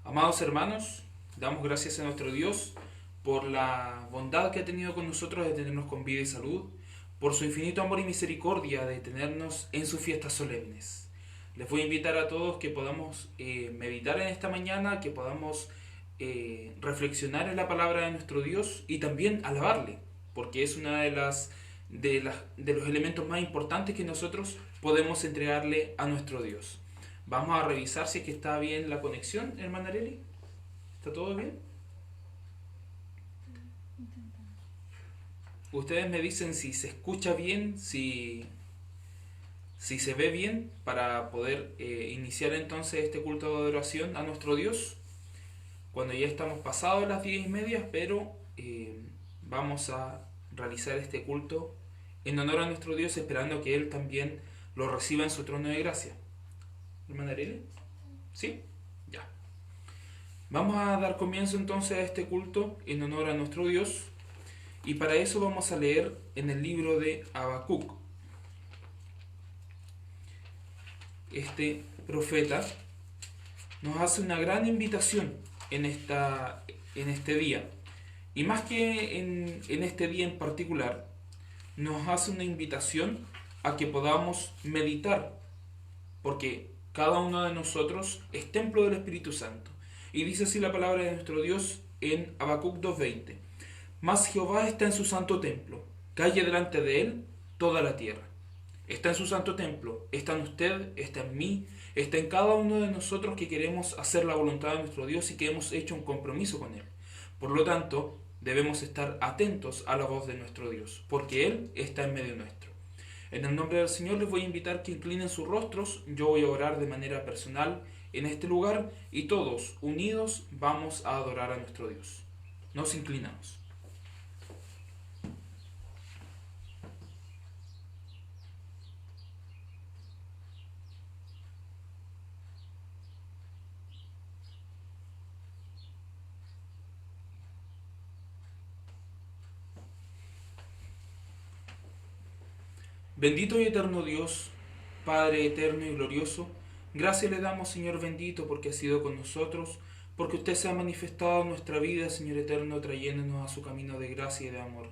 Amados hermanos, damos gracias a nuestro Dios por la bondad que ha tenido con nosotros de tenernos con vida y salud, por su infinito amor y misericordia de tenernos en sus fiestas solemnes. Les voy a invitar a todos que podamos meditar en esta mañana, que podamos reflexionar en la palabra de nuestro Dios y también alabarle, porque es una de los elementos más importantes que nosotros podemos entregarle a nuestro Dios. Vamos a revisar si es que está bien la conexión, hermana Areli. ¿Está todo bien? Ustedes me dicen si se escucha bien, si se ve bien, para poder iniciar entonces este culto de adoración a nuestro Dios, cuando ya estamos pasados las 10:30, pero vamos a realizar este culto en honor a nuestro Dios, esperando que Él también lo reciba en su trono de gracia. ¿Hermana Areli? ¿Sí? Ya. Vamos a dar comienzo entonces a este culto en honor a nuestro Dios, y para eso vamos a leer en el libro de Habacuc. Este profeta nos hace una gran invitación en este día, y más que en este día en particular, nos hace una invitación a que podamos meditar, porque cada uno de nosotros es templo del Espíritu Santo. Y dice así la palabra de nuestro Dios en Habacuc 2:20: Mas Jehová está en su santo templo, calle delante de él toda la tierra. Está en su santo templo, está en usted, está en mí, está en cada uno de nosotros que queremos hacer la voluntad de nuestro Dios y que hemos hecho un compromiso con Él. Por lo tanto, debemos estar atentos a la voz de nuestro Dios, porque Él está en medio nuestro. En el nombre del Señor les voy a invitar que inclinen sus rostros. Yo voy a orar de manera personal en este lugar y todos, unidos, vamos a adorar a nuestro Dios. Nos inclinamos. Bendito y eterno Dios, Padre eterno y glorioso, gracias le damos, Señor bendito, porque ha sido con nosotros, porque usted se ha manifestado en nuestra vida, Señor eterno, trayéndonos a su camino de gracia y de amor.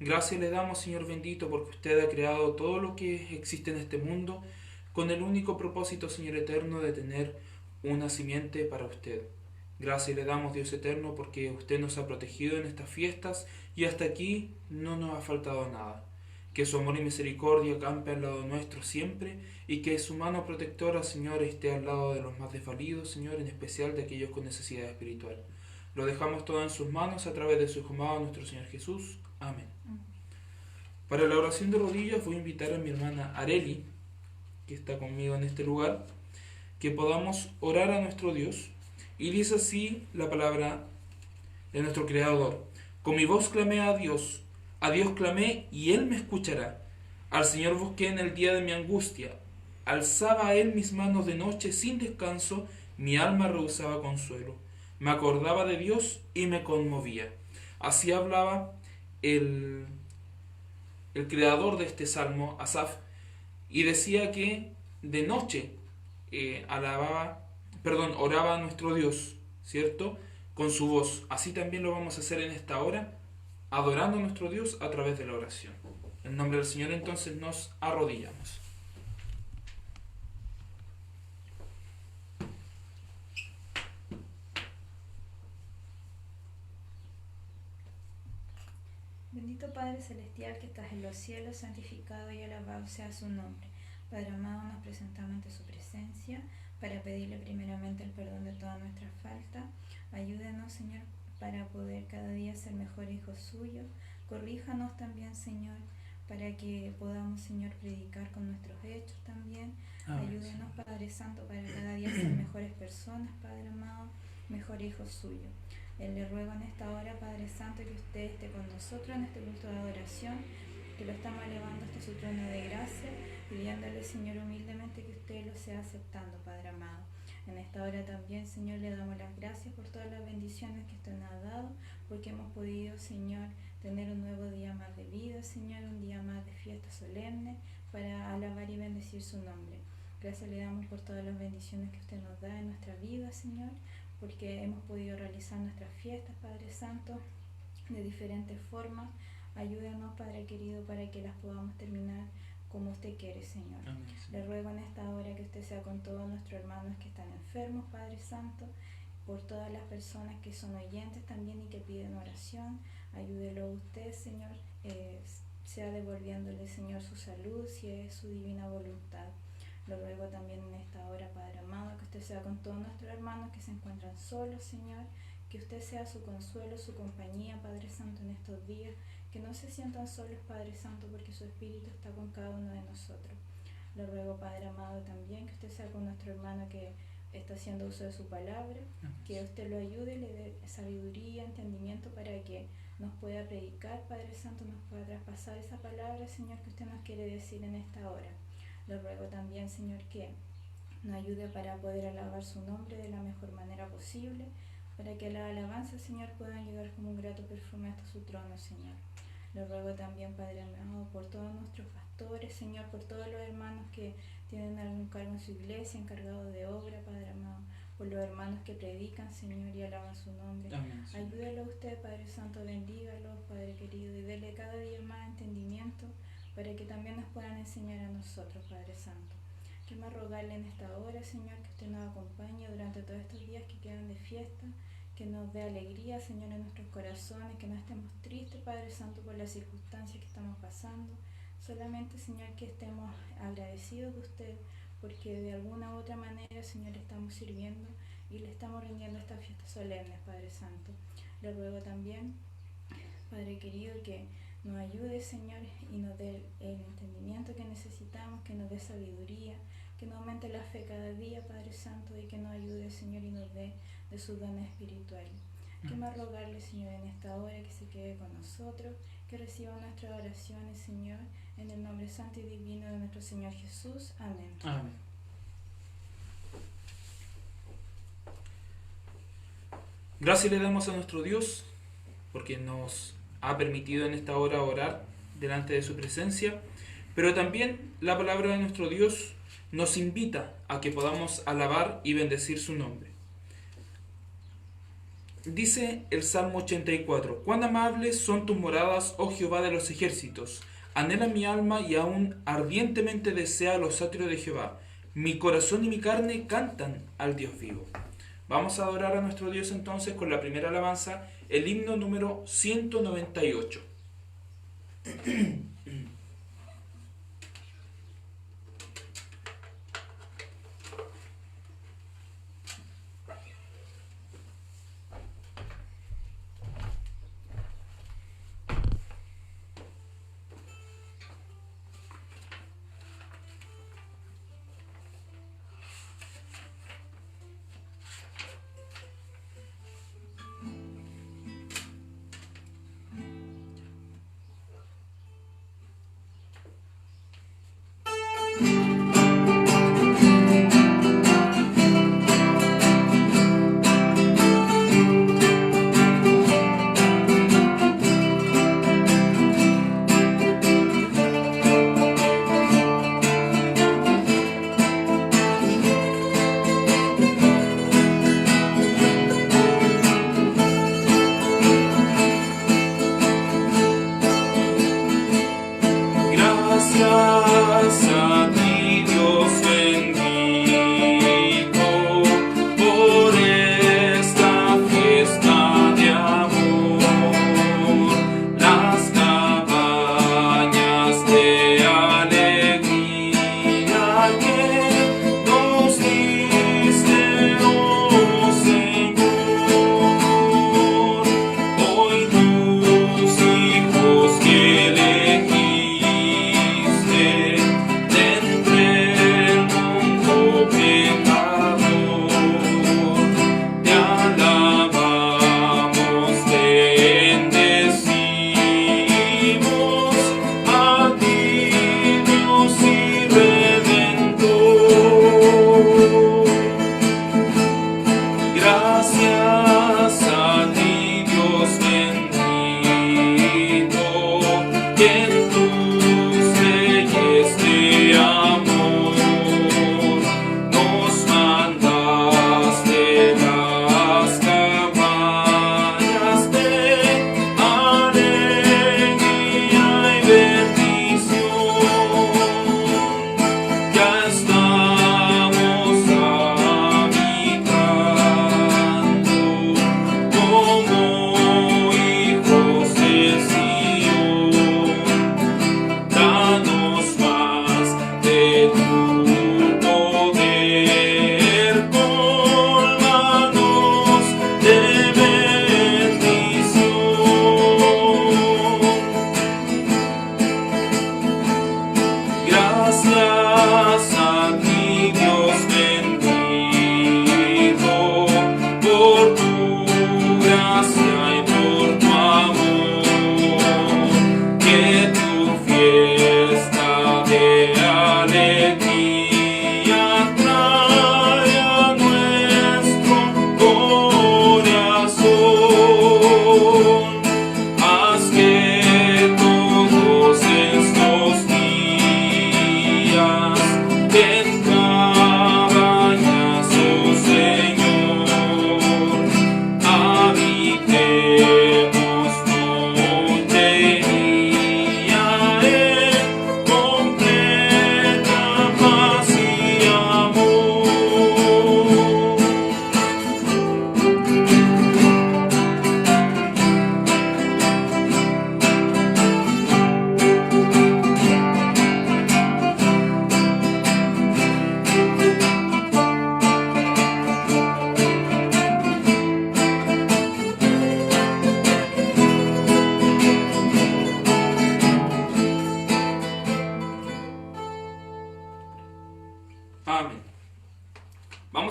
Gracias le damos, Señor bendito, porque usted ha creado todo lo que existe en este mundo con el único propósito, Señor eterno, de tener una simiente para usted. Gracias le damos, Dios eterno, porque usted nos ha protegido en estas fiestas y hasta aquí no nos ha faltado nada. Que su amor y misericordia campe al lado nuestro siempre, y que su mano protectora, Señor, esté al lado de los más desvalidos, Señor, en especial de aquellos con necesidad espiritual. Lo dejamos todo en sus manos a través de su Hijo amado, nuestro Señor Jesús. Amén. Para la oración de rodillas voy a invitar a mi hermana Areli, que está conmigo en este lugar, que podamos orar a nuestro Dios. Y dice así la palabra de nuestro Creador: Con mi voz clamé a Dios clamé y Él me escuchará. Al Señor busqué en el día de mi angustia, alzaba a Él mis manos de noche sin descanso, mi alma rehusaba consuelo. Me acordaba de Dios y me conmovía. Así hablaba el, el creador de este salmo, Asaf, y decía que de noche oraba a nuestro Dios, ¿cierto? Con su voz. Así también lo vamos a hacer en esta hora, adorando a nuestro Dios a través de la oración. En nombre del Señor entonces nos arrodillamos. Bendito Padre Celestial que estás en los cielos, santificado y alabado sea su nombre. Padre amado, nos presentamos ante su presencia para pedirle primeramente el perdón de todas nuestras faltas. Ayúdenos, Señor, para poder cada día ser mejor hijos suyos. Corríjanos también, Señor, para que podamos, Señor, predicar con nuestros hechos también. Ayúdenos, Padre Santo, para cada día ser mejores personas, Padre amado, mejor hijos suyos. Le ruego en esta hora, Padre Santo, que usted esté con nosotros en este culto de adoración, que lo estamos elevando hasta su trono de gracia, pidiéndole, Señor, humildemente que usted lo sea aceptando, Padre amado. En esta hora también, Señor, le damos las gracias por todas las bendiciones que usted nos ha dado, porque hemos podido, Señor, tener un nuevo día más de vida, Señor, un día más de fiesta solemne, para alabar y bendecir su nombre. Gracias le damos por todas las bendiciones que usted nos da en nuestra vida, Señor, porque hemos podido realizar nuestras fiestas, Padre Santo, de diferentes formas. Ayúdanos, Padre querido, para que las podamos terminar como usted quiere, Señor. Amén, Señor. Le ruego en esta hora que usted sea con todos nuestros hermanos que están enfermos, Padre Santo, por todas las personas que son oyentes también y que piden oración. Ayúdelo usted, Señor, sea devolviéndole, Señor, su salud, si es su divina voluntad. Lo ruego también en esta hora, Padre amado, que usted sea con todos nuestros hermanos que se encuentran solos, Señor, que usted sea su consuelo, su compañía, Padre Santo, en estos días, que no se sientan solos, Padre Santo, porque su Espíritu está con cada uno de nosotros. Le ruego, Padre amado, también que usted sea con nuestro hermano que está haciendo uso de su palabra, que usted lo ayude y le dé sabiduría, entendimiento para que nos pueda predicar, Padre Santo, nos pueda traspasar esa palabra, Señor, que usted nos quiere decir en esta hora. Le ruego también, Señor, que nos ayude para poder alabar su nombre de la mejor manera posible, para que las alabanzas, Señor, puedan llegar como un grato perfume hasta su trono, Señor. Le ruego también, Padre amado, por todos nuestros pastores, Señor, por todos los hermanos que tienen algún cargo en su iglesia, encargados de obra, Padre amado, por los hermanos que predican, Señor, y alaban su nombre. Amén, Ayúdalo a usted, Padre Santo, bendígalos, Padre querido, y dele cada día más entendimiento para que también nos puedan enseñar a nosotros, Padre Santo. Que más rogarle en esta hora, Señor, que usted nos acompañe durante todos estos días que quedan de fiesta, que nos dé alegría, Señor, en nuestros corazones, que no estemos tristes, Padre Santo, por las circunstancias que estamos pasando. Solamente, Señor, que estemos agradecidos de usted, porque de alguna u otra manera, Señor, estamos sirviendo y le estamos rindiendo estas fiestas solemnes, Padre Santo. Le ruego también, Padre querido, que nos ayude, Señor, y nos dé el entendimiento que necesitamos, que nos dé sabiduría, que nos aumente la fe cada día, Padre Santo, y que nos ayude, Señor, y nos dé de sus dones espirituales. Que más rogarle, Señor, en esta hora que se quede con nosotros, que reciba nuestras oraciones, Señor, en el nombre santo y divino de nuestro Señor Jesús. Amén. Amén. Gracias le damos a nuestro Dios porque nos ha permitido en esta hora orar delante de su presencia, pero también la palabra de nuestro Dios nos invita a que podamos alabar y bendecir su nombre. Dice el Salmo 84: cuán amables son tus moradas, oh Jehová de los ejércitos. Anhela mi alma y aún ardientemente desea los atrios de Jehová. Mi corazón y mi carne cantan al Dios vivo. Vamos a adorar a nuestro Dios entonces con la primera alabanza, el himno número 198.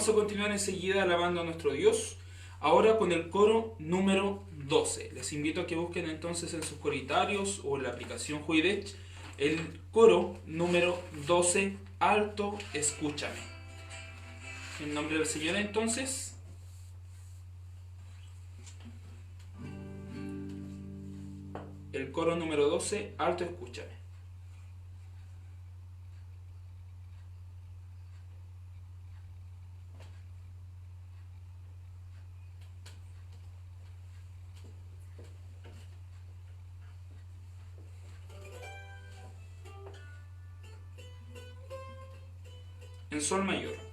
vamos a continuar enseguida alabando a nuestro Dios, ahora con el coro número 12. Les invito a que busquen entonces en sus coritarios o en la aplicación Juidech el coro número 12, alto, escúchame. En nombre del Señor entonces. El coro número 12, alto, escúchame. En sol mayor.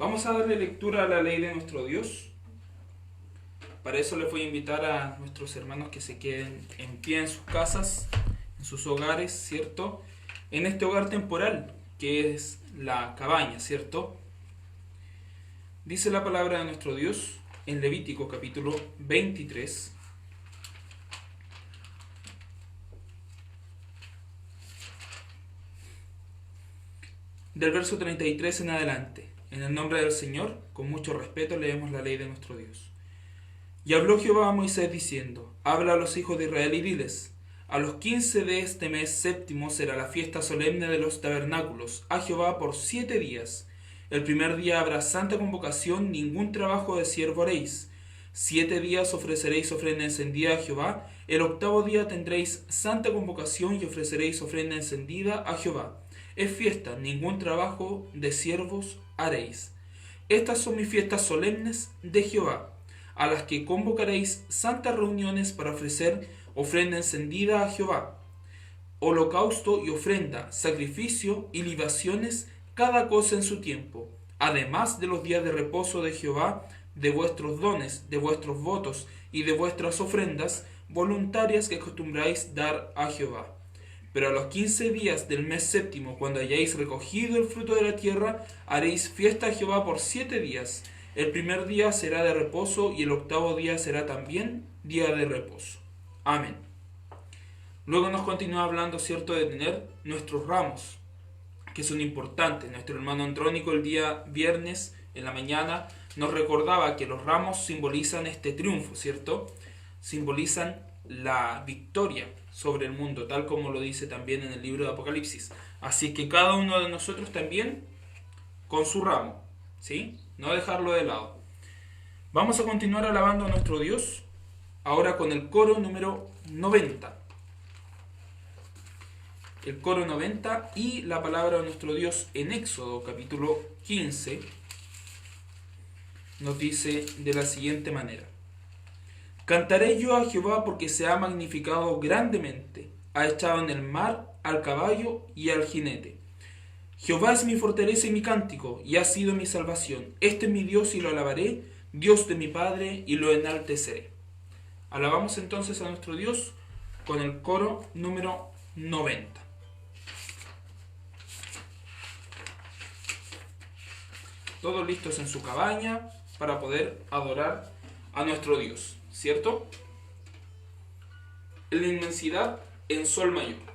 Vamos a darle lectura a la ley de nuestro Dios. Para eso les voy a invitar a nuestros hermanos que se queden en pie en sus casas, en sus hogares, ¿cierto? En este hogar temporal, que es la cabaña, ¿cierto? Dice la palabra de nuestro Dios en Levítico capítulo 23. Del verso 33 en adelante. En el nombre del Señor, con mucho respeto, leemos la ley de nuestro Dios. Y habló Jehová a Moisés diciendo: Habla a los hijos de Israel y diles: a los 15 de este mes séptimo será la fiesta solemne de los tabernáculos a Jehová por 7 días. El primer día habrá santa convocación, ningún trabajo de siervo haréis. 7 días ofreceréis ofrenda encendida a Jehová. El octavo día tendréis santa convocación y ofreceréis ofrenda encendida a Jehová. Es fiesta, ningún trabajo de siervos haréis. Estas son mis fiestas solemnes de Jehová, a las que convocaréis santas reuniones para ofrecer ofrenda encendida a Jehová, holocausto y ofrenda, sacrificio y libaciones, cada cosa en su tiempo, además de los días de reposo de Jehová, de vuestros dones, de vuestros votos y de vuestras ofrendas voluntarias que acostumbráis dar a Jehová. Pero a los 15 días del mes séptimo, cuando hayáis recogido el fruto de la tierra, haréis fiesta a Jehová por 7 días. El primer día será de reposo y el octavo día será también día de reposo. Amén. Luego nos continúa hablando, ¿cierto?, de tener nuestros ramos, que son importantes. Nuestro hermano Andrónico el día viernes en la mañana nos recordaba que los ramos simbolizan este triunfo, ¿cierto? Simbolizan la victoria sobre el mundo, tal como lo dice también en el libro de Apocalipsis. Así que cada uno de nosotros también con su ramo, ¿sí? No dejarlo de lado. Vamos a continuar alabando a nuestro Dios, ahora con el coro número 90. El coro 90 y la palabra de nuestro Dios en Éxodo capítulo 15 nos dice de la siguiente manera: Cantaré yo a Jehová porque se ha magnificado grandemente, ha echado en el mar al caballo y al jinete. Jehová es mi fortaleza y mi cántico, y ha sido mi salvación. Este es mi Dios y lo alabaré, Dios de mi Padre, y lo enalteceré. Alabamos entonces a nuestro Dios con el coro número 90. Todos listos en su cabaña para poder adorar a nuestro Dios, ¿cierto? En la inmensidad en sol mayor.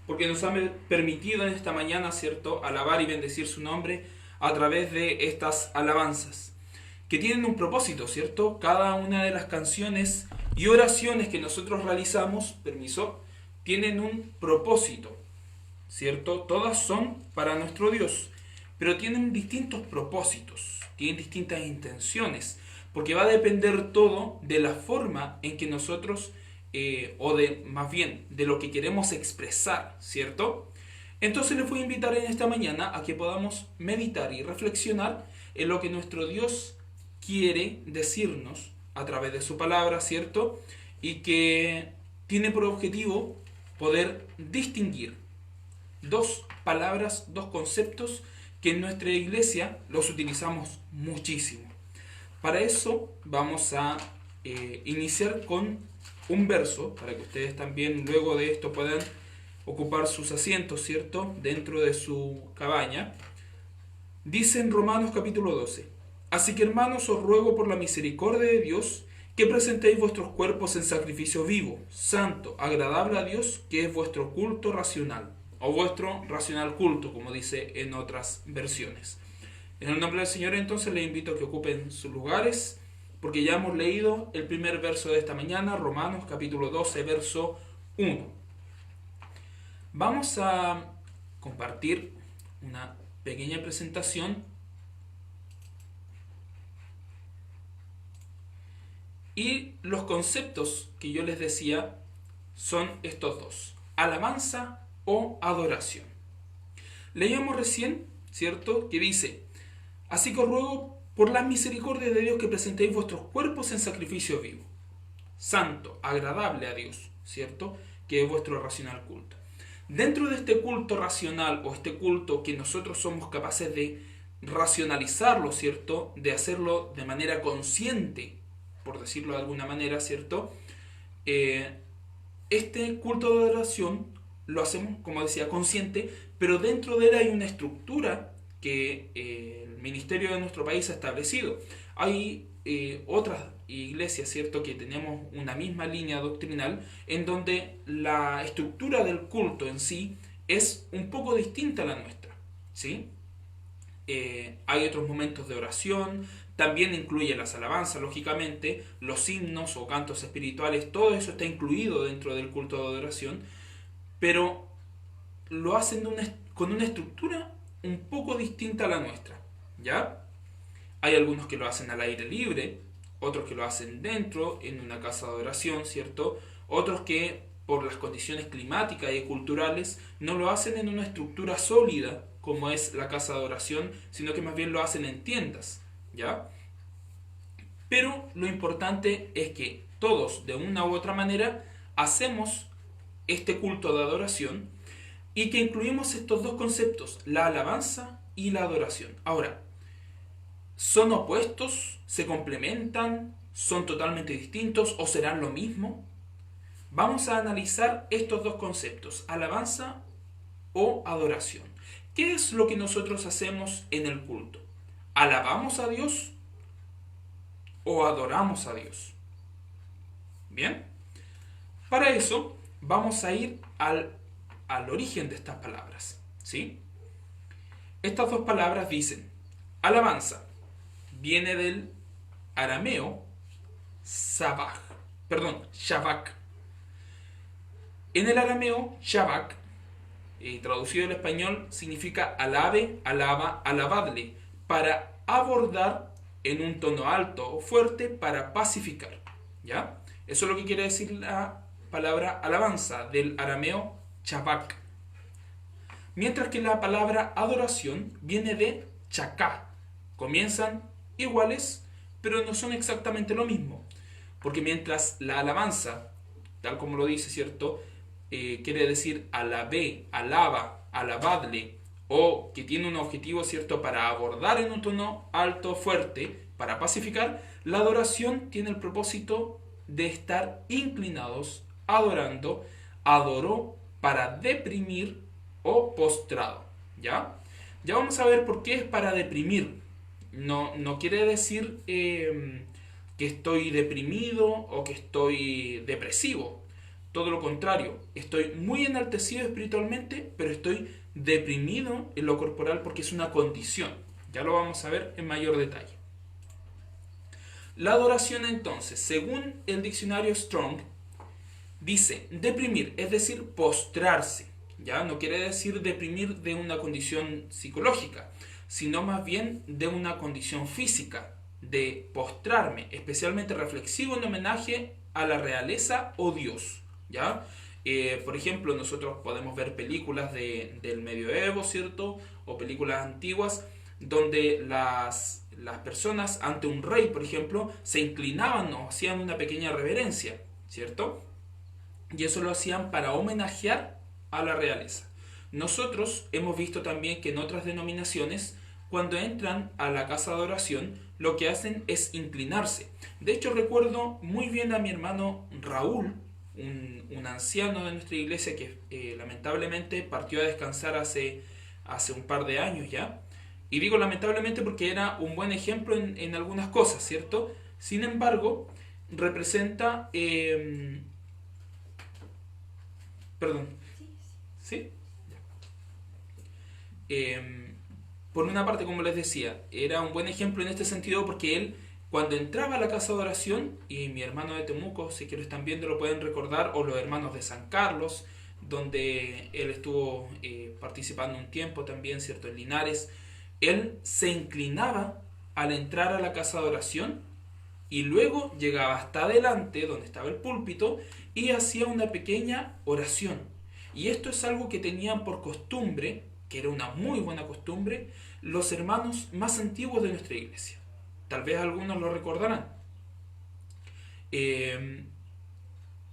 porque nos ha permitido en esta mañana, ¿cierto?, alabar y bendecir su nombre a través de estas alabanzas, que tienen un propósito, ¿cierto? Cada una de las canciones y oraciones que nosotros realizamos, permiso, tienen un propósito, ¿cierto? Todas son para nuestro Dios, pero tienen distintos propósitos, tienen distintas intenciones, porque va a depender todo de la forma en que nosotros, o de más bien, de lo que queremos expresar, ¿cierto? Entonces les voy a invitar en esta mañana a que podamos meditar y reflexionar en lo que nuestro Dios quiere decirnos a través de su palabra, ¿cierto? Y que tiene por objetivo poder distinguir dos palabras, dos conceptos que en nuestra iglesia los utilizamos muchísimo. Para eso vamos a iniciar con un verso, para que ustedes también luego de esto puedan ocupar sus asientos, ¿cierto?, dentro de su cabaña. Dice en Romanos capítulo 12: Así que, hermanos, os ruego por la misericordia de Dios que presentéis vuestros cuerpos en sacrificio vivo, santo, agradable a Dios, que es vuestro culto racional, o vuestro racional culto, como dice en otras versiones. En el nombre del Señor, entonces, les invito a que ocupen sus lugares, porque ya hemos leído el primer verso de esta mañana, Romanos capítulo 12, verso 1. Vamos a compartir una pequeña presentación y los conceptos que yo les decía son estos dos: alabanza o adoración. Leíamos recién, ¿cierto?, que dice: Así que os ruego por la misericordia de Dios que presentéis vuestros cuerpos en sacrificio vivo, santo, agradable a Dios, ¿cierto?, que es vuestro racional culto. Dentro de este culto racional, o este culto que nosotros somos capaces de racionalizarlo, ¿cierto?, de hacerlo de manera consciente, por decirlo de alguna manera, ¿cierto?, este culto de adoración lo hacemos, como decía, consciente, pero dentro de él hay una estructura que el ministerio de nuestro país ha establecido. Hay otras iglesias, ¿cierto?, que tenemos una misma línea doctrinal en donde la estructura del culto en sí es un poco distinta a la nuestra, ¿sí? Hay otros momentos de oración, también incluye las alabanzas, lógicamente, los himnos o cantos espirituales, todo eso está incluido dentro del culto de adoración, pero lo hacen con una estructura un poco distinta a la nuestra, ¿ya? Hay algunos que lo hacen al aire libre, otros que lo hacen dentro, en una casa de oración, ¿cierto? Otros que, por las condiciones climáticas y culturales, no lo hacen en una estructura sólida, como es la casa de oración, sino que más bien lo hacen en tiendas, ¿ya? Pero lo importante es que todos, de una u otra manera, hacemos este culto de adoración y que incluimos estos dos conceptos, la alabanza y la adoración. Ahora, ¿son opuestos? ¿Se complementan? ¿Son totalmente distintos? ¿O serán lo mismo? Vamos a analizar estos dos conceptos, alabanza o adoración. ¿Qué es lo que nosotros hacemos en el culto? ¿Alabamos a Dios o adoramos a Dios? Bien, para eso vamos a ir al origen de estas palabras, ¿sí? Estas dos palabras dicen: alabanza viene del arameo shabak. En el arameo, shabak, traducido al español, significa alabe, alaba, alabadle, para abordar en un tono alto o fuerte, para pacificar, ¿ya? Eso es lo que quiere decir la palabra alabanza, del arameo shabak. Mientras que la palabra adoración viene de chaká. Comienzan iguales, pero no son exactamente lo mismo. Porque mientras la alabanza, tal como lo dice, ¿cierto?, quiere decir alabé, alaba, alabadle, o que tiene un objetivo, ¿cierto?, para abordar en un tono alto, fuerte, para pacificar, la adoración tiene el propósito de estar inclinados, adorando, adoró para deprimir o postrado, ¿ya? Ya vamos a ver por qué es para deprimir. No quiere decir que estoy deprimido o que estoy depresivo. Todo lo contrario, estoy muy enaltecido espiritualmente, pero estoy deprimido en lo corporal porque es una condición. Ya lo vamos a ver en mayor detalle. La adoración entonces, según el diccionario Strong, dice deprimir, es decir, postrarse. Ya no quiere decir deprimir de una condición psicológica, sino más bien de una condición física, de postrarme, especialmente reflexivo en homenaje a la realeza o Dios. ¿Ya? Por ejemplo, nosotros podemos ver películas del medioevo, ¿cierto? O películas antiguas donde las personas ante un rey, por ejemplo, se inclinaban o hacían una pequeña reverencia, ¿cierto? Y eso lo hacían para homenajear a la realeza. Nosotros hemos visto también que en otras denominaciones, cuando entran a la casa de oración, lo que hacen es inclinarse. De hecho, recuerdo muy bien a mi hermano Raúl, un anciano de nuestra iglesia que lamentablemente partió a descansar hace un par de años ya. Y digo lamentablemente porque era un buen ejemplo en algunas cosas, ¿cierto? Sin embargo, representa... perdón. ¿Sí? Por una parte, como les decía, era un buen ejemplo en este sentido porque él, cuando entraba a la casa de oración, y mi hermano de Temuco, si que lo están viendo lo pueden recordar, o los hermanos de San Carlos, donde él estuvo participando un tiempo también, ¿cierto? En Linares, él se inclinaba al entrar a la casa de oración y luego llegaba hasta adelante, donde estaba el púlpito, y hacía una pequeña oración. Y esto es algo que tenían por costumbre, que era una muy buena costumbre, los hermanos más antiguos de nuestra iglesia. Tal vez algunos lo recordarán. Y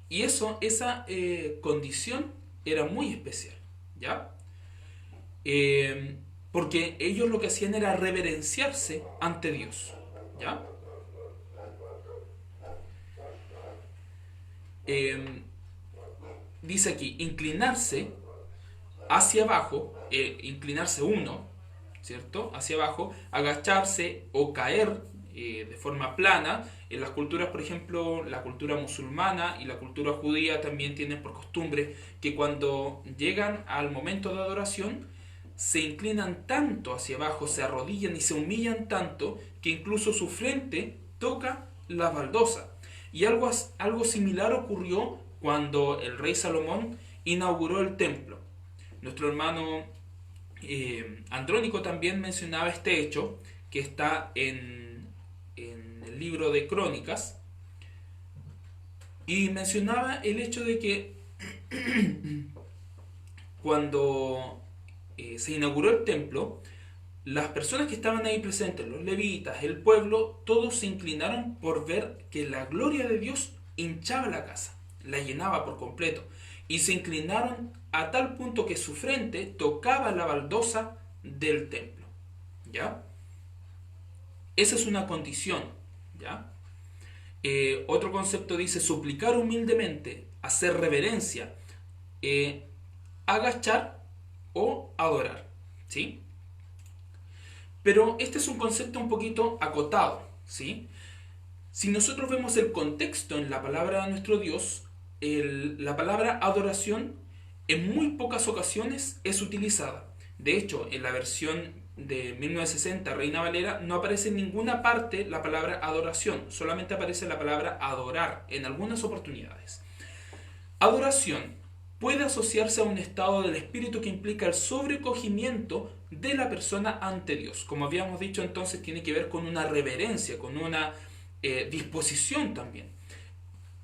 esa condición era muy especial, ¿ya? Porque ellos lo que hacían era reverenciarse ante Dios, ¿ya? Dice aquí, inclinarse hacia abajo, inclinarse uno, ¿cierto? Hacia abajo, agacharse o caer de forma plana. En las culturas, por ejemplo, la cultura musulmana y la cultura judía también tienen por costumbre que cuando llegan al momento de adoración, se inclinan tanto hacia abajo, se arrodillan y se humillan tanto que incluso su frente toca la baldosa. Y algo similar ocurrió cuando el rey Salomón inauguró el templo. Nuestro hermano Andrónico también mencionaba este hecho que está en el libro de Crónicas, y mencionaba el hecho de que cuando se inauguró el templo, las personas que estaban ahí presentes, los levitas, el pueblo, todos se inclinaron por ver que la gloria de Dios hinchaba la casa, la llenaba por completo, y se inclinaron a tal punto que su frente tocaba la baldosa del templo, ¿ya? Esa es una condición, ¿ya? Otro concepto dice suplicar humildemente, hacer reverencia, agachar o adorar, ¿sí? Pero este es un concepto un poquito acotado, ¿sí? Si nosotros vemos el contexto en la palabra de nuestro Dios, la palabra adoración en muy pocas ocasiones es utilizada. De hecho, en la versión de 1960, Reina Valera, no aparece en ninguna parte la palabra adoración, solamente aparece la palabra adorar en algunas oportunidades. Adoración puede asociarse a un estado del espíritu que implica el sobrecogimiento de la persona ante Dios. Como habíamos dicho, entonces tiene que ver con una reverencia, con una disposición también.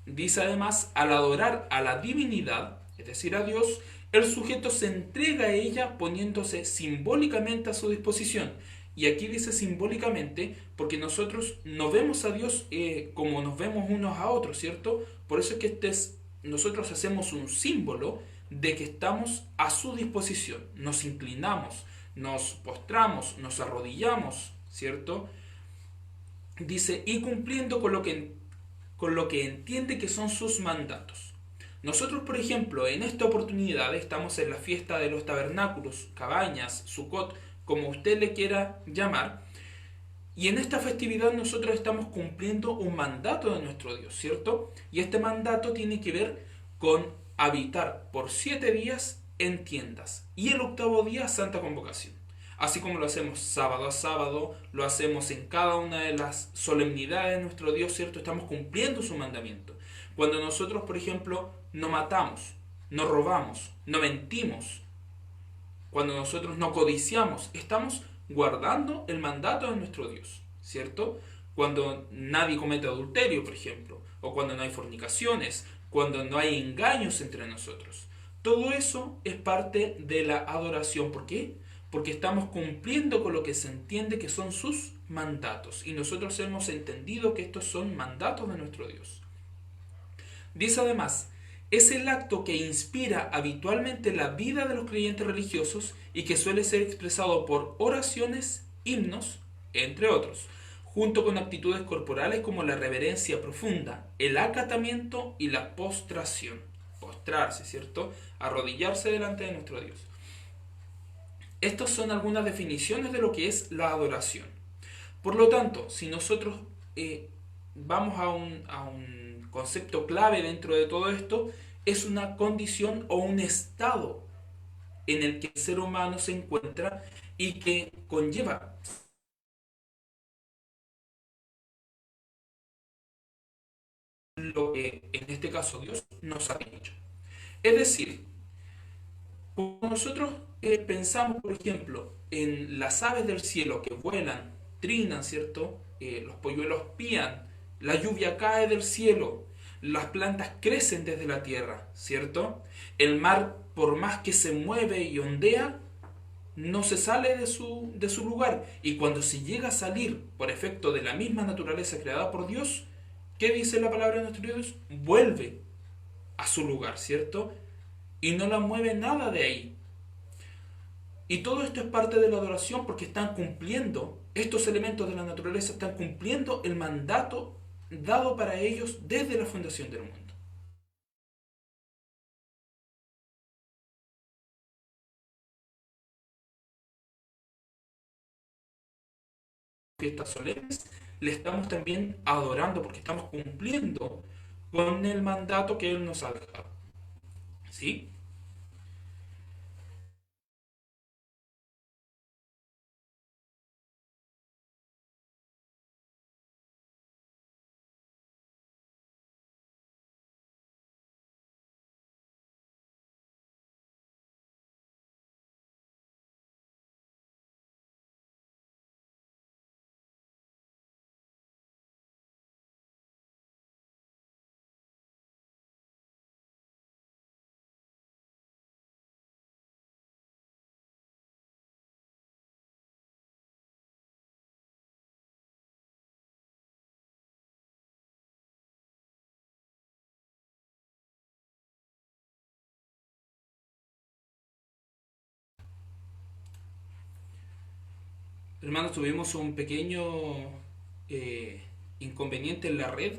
Dice además, al adorar a la divinidad, es decir, a Dios, el sujeto se entrega a ella poniéndose simbólicamente a su disposición. Y aquí dice simbólicamente porque nosotros no vemos a Dios como nos vemos unos a otros, ¿cierto? Por eso es que nosotros hacemos un símbolo de que estamos a su disposición. Nos inclinamos, nos postramos, nos arrodillamos, ¿cierto? Dice, y cumpliendo con lo que entiende que son sus mandatos. Nosotros, por ejemplo, en esta oportunidad estamos en la fiesta de los tabernáculos, cabañas, Sukkot, como usted le quiera llamar, y en esta festividad nosotros estamos cumpliendo un mandato de nuestro Dios, ¿cierto? Y este mandato tiene que ver con habitar por 7 días en tiendas. Y el octavo día, Santa Convocación. Así como lo hacemos sábado a sábado, lo hacemos en cada una de las solemnidades de nuestro Dios, ¿cierto? Estamos cumpliendo su mandamiento. Cuando nosotros, por ejemplo, no matamos, no robamos, no mentimos, cuando nosotros no codiciamos, estamos guardando el mandato de nuestro Dios, ¿cierto? Cuando nadie comete adulterio, por ejemplo, o cuando no hay fornicaciones, cuando no hay engaños entre nosotros. Todo eso es parte de la adoración. ¿Por qué? Porque estamos cumpliendo con lo que se entiende que son sus mandatos. Y nosotros hemos entendido que estos son mandatos de nuestro Dios. Dice además, es el acto que inspira habitualmente la vida de los creyentes religiosos y que suele ser expresado por oraciones, himnos, entre otros, junto con actitudes corporales como la reverencia profunda, el acatamiento y la postración. Postrarse, ¿cierto? Arrodillarse delante de nuestro Dios. Estas son algunas definiciones de lo que es la adoración. Por lo tanto, si nosotros vamos a un concepto clave dentro de todo esto, es una condición o un estado en el que el ser humano se encuentra y que conlleva lo que en este caso Dios nos ha dicho. Es decir, cuando nosotros pensamos, por ejemplo, en las aves del cielo que vuelan, trinan, ¿cierto? Los polluelos pían, la lluvia cae del cielo, las plantas crecen desde la tierra, ¿cierto? El mar, por más que se mueve y ondea, no se sale de su lugar. Y cuando se llega a salir por efecto de la misma naturaleza creada por Dios, ¿qué dice la palabra de nuestro Dios? Vuelve a su lugar, ¿cierto? Y no la mueve nada de ahí. Y todo esto es parte de la adoración porque están cumpliendo, estos elementos de la naturaleza están cumpliendo el mandato dado para ellos desde la fundación del mundo. Fiestas solemnes, le estamos también adorando porque estamos cumpliendo con el mandato que Él nos ha dejado. ¿Sí? Hermanos, tuvimos un pequeño inconveniente en la red.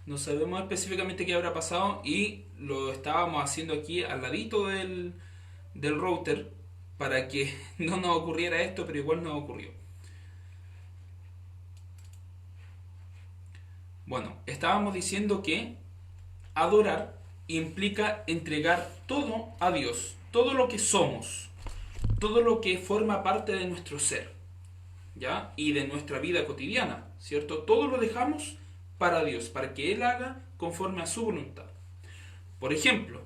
No sabemos específicamente qué habrá pasado y lo estábamos haciendo aquí al ladito del router para que no nos ocurriera esto, pero igual nos ocurrió. Bueno, estábamos diciendo que adorar implica entregar todo a Dios, todo lo que somos, todo lo que forma parte de nuestro ser, ¿ya? Y de nuestra vida cotidiana, ¿cierto? Todo lo dejamos para Dios, para que Él haga conforme a su voluntad. Por ejemplo,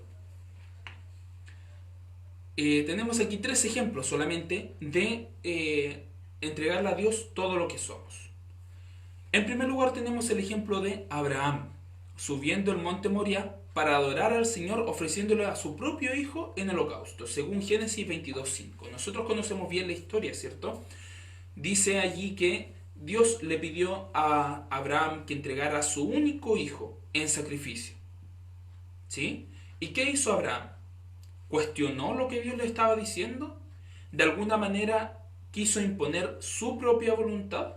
tenemos aquí 3 ejemplos solamente de entregarle a Dios todo lo que somos. En primer lugar tenemos el ejemplo de Abraham, subiendo el monte Moriah para adorar al Señor ofreciéndole a su propio hijo en holocausto, según Génesis 22:5. Nosotros conocemos bien la historia, ¿cierto? Dice allí que Dios le pidió a Abraham que entregara a su único hijo en sacrificio. ¿Sí? ¿Y qué hizo Abraham? ¿Cuestionó lo que Dios le estaba diciendo? ¿De alguna manera quiso imponer su propia voluntad?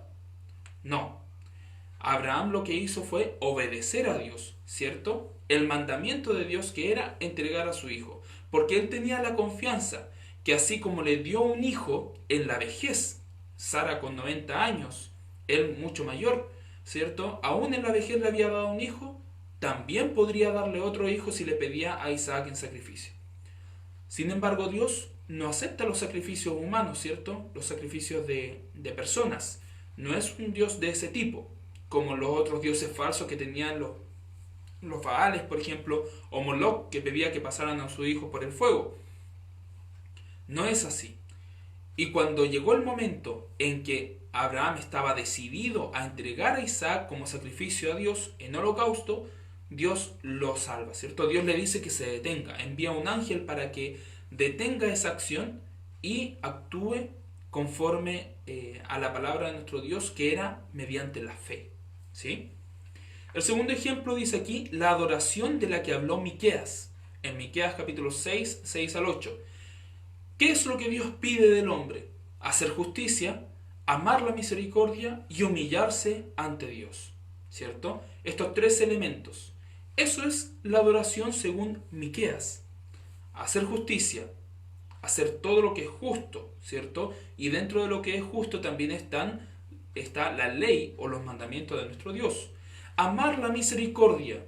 No. Abraham lo que hizo fue obedecer a Dios, ¿cierto? El mandamiento de Dios que era entregar a su hijo. Porque él tenía la confianza que así como le dio un hijo en la vejez, Sara con 90 años, él mucho mayor, ¿cierto? Aún en la vejez le había dado un hijo, también podría darle otro hijo si le pedía a Isaac en sacrificio. Sin embargo, Dios no acepta los sacrificios humanos, ¿cierto? Los sacrificios de personas. No es un Dios de ese tipo, como los otros dioses falsos que tenían los Baales, por ejemplo, o Moloch, que pedía que pasaran a su hijo por el fuego. No es así. Y cuando llegó el momento en que Abraham estaba decidido a entregar a Isaac como sacrificio a Dios en holocausto, Dios lo salva, ¿cierto? Dios le dice que se detenga, envía un ángel para que detenga esa acción y actúe conforme a la palabra de nuestro Dios, que era mediante la fe, ¿sí? El segundo ejemplo dice aquí la adoración de la que habló Miqueas, en Miqueas capítulo 6, 6 al 8. ¿Qué es lo que Dios pide del hombre? Hacer justicia, amar la misericordia y humillarse ante Dios, ¿cierto? Estos tres elementos. Eso es la adoración según Miqueas. Hacer justicia, hacer todo lo que es justo, ¿cierto? Y dentro de lo que es justo también está la ley o los mandamientos de nuestro Dios. Amar la misericordia.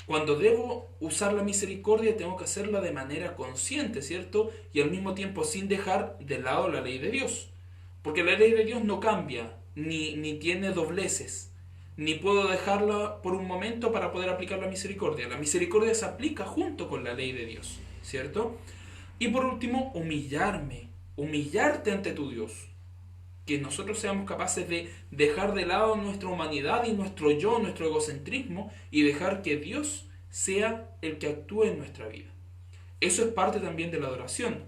Cuando debo usar la misericordia tengo que hacerla de manera consciente, ¿cierto? Y al mismo tiempo sin dejar de lado la ley de Dios. Porque la ley de Dios no cambia, ni tiene dobleces. Ni puedo dejarla por un momento para poder aplicar la misericordia. La misericordia se aplica junto con la ley de Dios, ¿cierto? Y por último, humillarte ante tu Dios. Que nosotros seamos capaces de dejar de lado nuestra humanidad y nuestro yo, nuestro egocentrismo, y dejar que Dios sea el que actúe en nuestra vida. Eso es parte también de la adoración.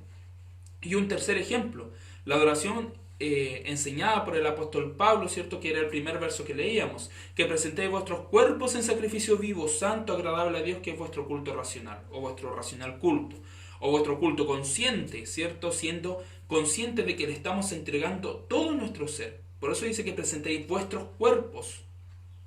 Y un tercer ejemplo, la adoración enseñada por el apóstol Pablo, ¿cierto? Que era el primer verso que leíamos, que presentéis vuestros cuerpos en sacrificio vivo, santo, agradable a Dios, que es vuestro culto racional, o vuestro racional culto, o vuestro culto consciente, ¿cierto? Siendo conscientes de que le estamos entregando todo nuestro ser. Por eso dice que presentéis vuestros cuerpos,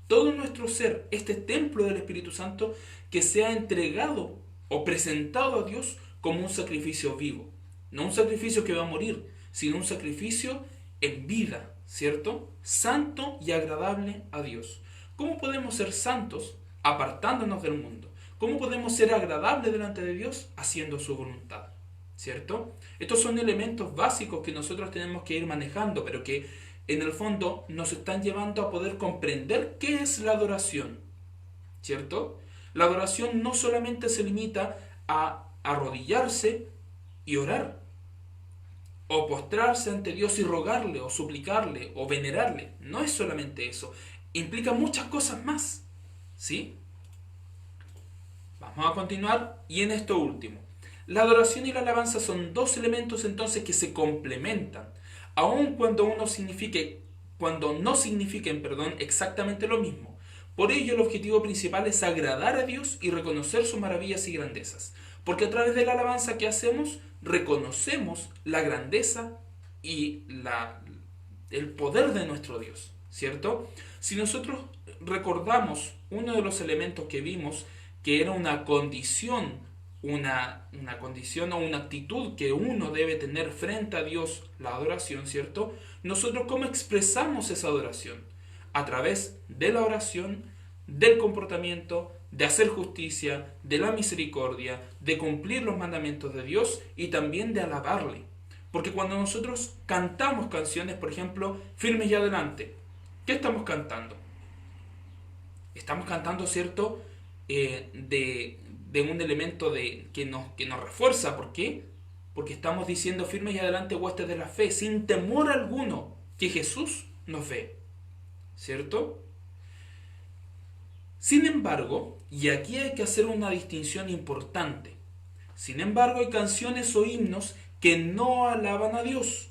todo nuestro ser, este templo del Espíritu Santo, que sea entregado o presentado a Dios como un sacrificio vivo. No un sacrificio que va a morir, sino un sacrificio en vida, ¿cierto? Santo y agradable a Dios. ¿Cómo podemos ser santos apartándonos del mundo? ¿Cómo podemos ser agradables delante de Dios haciendo su voluntad? ¿Cierto? Estos son elementos básicos que nosotros tenemos que ir manejando, pero que en el fondo nos están llevando a poder comprender qué es la adoración. ¿Cierto? La adoración no solamente se limita a arrodillarse y orar, o postrarse ante Dios y rogarle, o suplicarle, o venerarle. No es solamente eso. Implica muchas cosas más. ¿Sí? Vamos a continuar. Y en esto último. La adoración y la alabanza son dos elementos entonces que se complementan. Aun cuando no signifiquen exactamente lo mismo. Por ello el objetivo principal es agradar a Dios y reconocer sus maravillas y grandezas. Porque a través de la alabanza que hacemos, reconocemos la grandeza y el poder de nuestro Dios, ¿cierto? Si nosotros recordamos uno de los elementos que vimos, que era una condición o una actitud que uno debe tener frente a Dios, la adoración, ¿cierto? Nosotros, ¿cómo expresamos esa adoración? A través de la oración, del comportamiento, de hacer justicia, de la misericordia, de cumplir los mandamientos de Dios y también de alabarle. Porque cuando nosotros cantamos canciones, por ejemplo, Firmes y Adelante, ¿qué estamos cantando? Estamos cantando, ¿cierto?, de un elemento que nos refuerza. ¿Por qué? Porque estamos diciendo firmes y adelante, huestes de la fe, sin temor alguno, que Jesús nos ve, ¿cierto? Sin embargo, y aquí hay que hacer una distinción importante, sin embargo hay canciones o himnos que no alaban a Dios,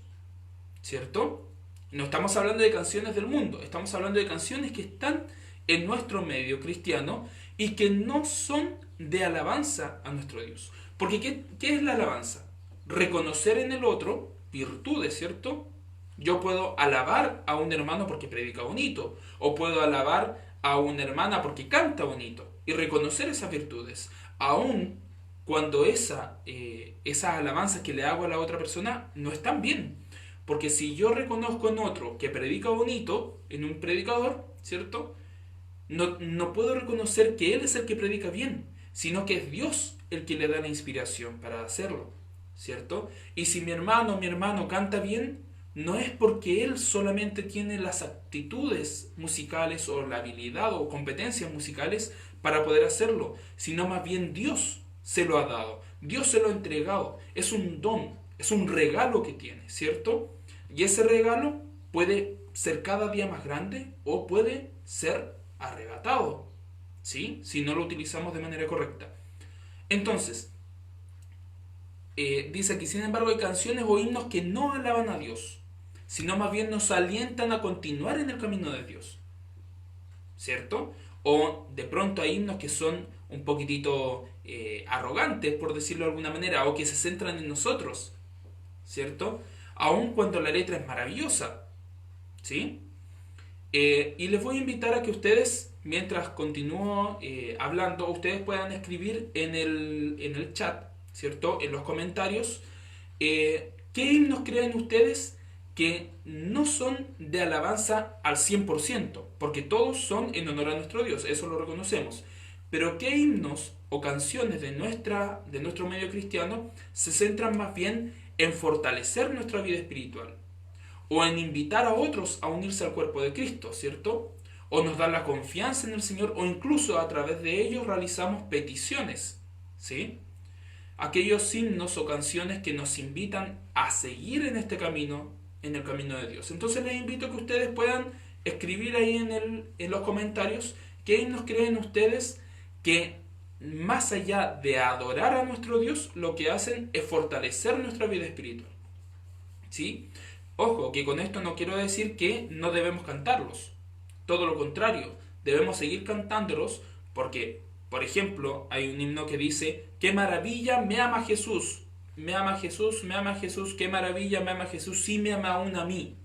¿cierto? No estamos hablando de canciones del mundo, estamos hablando de canciones que están en nuestro medio cristiano y que no son de alabanza a nuestro Dios. Porque ¿qué es la alabanza? Reconocer en el otro virtudes, ¿cierto? Yo puedo alabar a un hermano porque predica bonito, o puedo alabar a una hermana porque canta bonito, y reconocer esas virtudes, aun cuando esas alabanzas que le hago a la otra persona no están bien. Porque si yo reconozco en otro que predica bonito, en un predicador, ¿cierto?, no puedo reconocer que Él es el que predica bien, sino que es Dios el que le da la inspiración para hacerlo, ¿cierto? Y si mi hermano canta bien, no es porque él solamente tiene las aptitudes musicales o la habilidad o competencias musicales para poder hacerlo, sino más bien Dios se lo ha dado, Dios se lo ha entregado, es un don, es un regalo que tiene, ¿cierto? Y ese regalo puede ser cada día más grande o puede ser arrebatado, ¿sí? Si no lo utilizamos de manera correcta. Entonces, dice aquí, sin embargo, hay canciones o himnos que no alaban a Dios, sino más bien nos alientan a continuar en el camino de Dios, ¿cierto? O de pronto hay himnos que son un poquitito arrogantes, por decirlo de alguna manera, o que se centran en nosotros, ¿cierto? Aun cuando la letra es maravillosa, ¿sí? Y les voy a invitar a que ustedes, mientras continúo hablando, ustedes puedan escribir en el chat, ¿cierto? En los comentarios, ¿qué himnos creen ustedes que no son de alabanza al 100%? Porque todos son en honor a nuestro Dios, eso lo reconocemos. Pero ¿qué himnos o canciones de nuestro medio cristiano se centran más bien en fortalecer nuestra vida espiritual? O en invitar a otros a unirse al cuerpo de Cristo, ¿cierto? O nos dan la confianza en el Señor, o incluso a través de ellos realizamos peticiones, ¿sí? Aquellos himnos o canciones que nos invitan a seguir en este camino, en el camino de Dios. Entonces les invito a que ustedes puedan escribir ahí en los comentarios qué himnos creen ustedes que más allá de adorar a nuestro Dios, lo que hacen es fortalecer nuestra vida espiritual, ¿sí? Ojo, que con esto no quiero decir que no debemos cantarlos. Todo lo contrario, debemos seguir cantándolos porque, por ejemplo, hay un himno que dice: ¡qué maravilla me ama Jesús! Me ama Jesús, me ama Jesús, qué maravilla me ama Jesús, sí me ama aún a mí.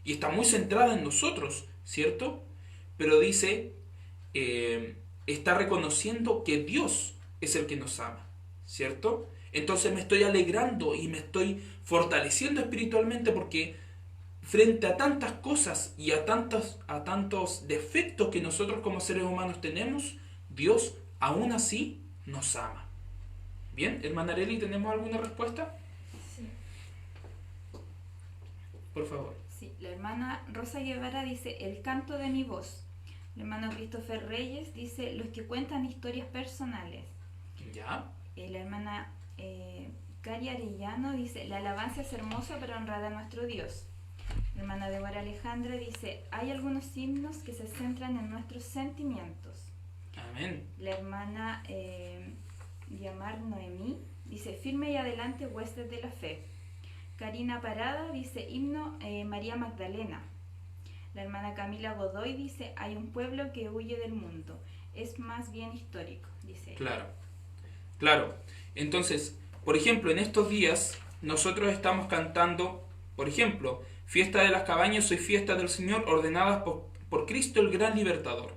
Y está muy centrada en nosotros, ¿cierto? Pero dice, está reconociendo que Dios es el que nos ama, ¿cierto? Entonces me estoy alegrando y me estoy fortaleciendo espiritualmente porque frente a tantas cosas y a tantos defectos que nosotros como seres humanos tenemos, Dios aún así nos ama. Bien, hermana Areli, ¿tenemos alguna respuesta? Sí. Por favor. Sí, la hermana Rosa Guevara dice: el canto de mi voz. El hermano Christopher Reyes dice: los que cuentan historias personales. Ya. La hermana Cari Arellano dice: la alabanza es hermosa para honrar a nuestro Dios. La hermana Débora Alejandra dice: hay algunos himnos que se centran en nuestros sentimientos. Amén. La hermana Yamar Noemí dice: firme y adelante, huestes de la fe. Karina Parada dice: himno María Magdalena. La hermana Camila Godoy dice: hay un pueblo que huye del mundo, es más bien histórico, dice ella. Claro. Entonces, por ejemplo, en estos días nosotros estamos cantando, por ejemplo, fiesta de las cabañas, hoy fiesta del Señor, ordenadas por Cristo el gran libertador.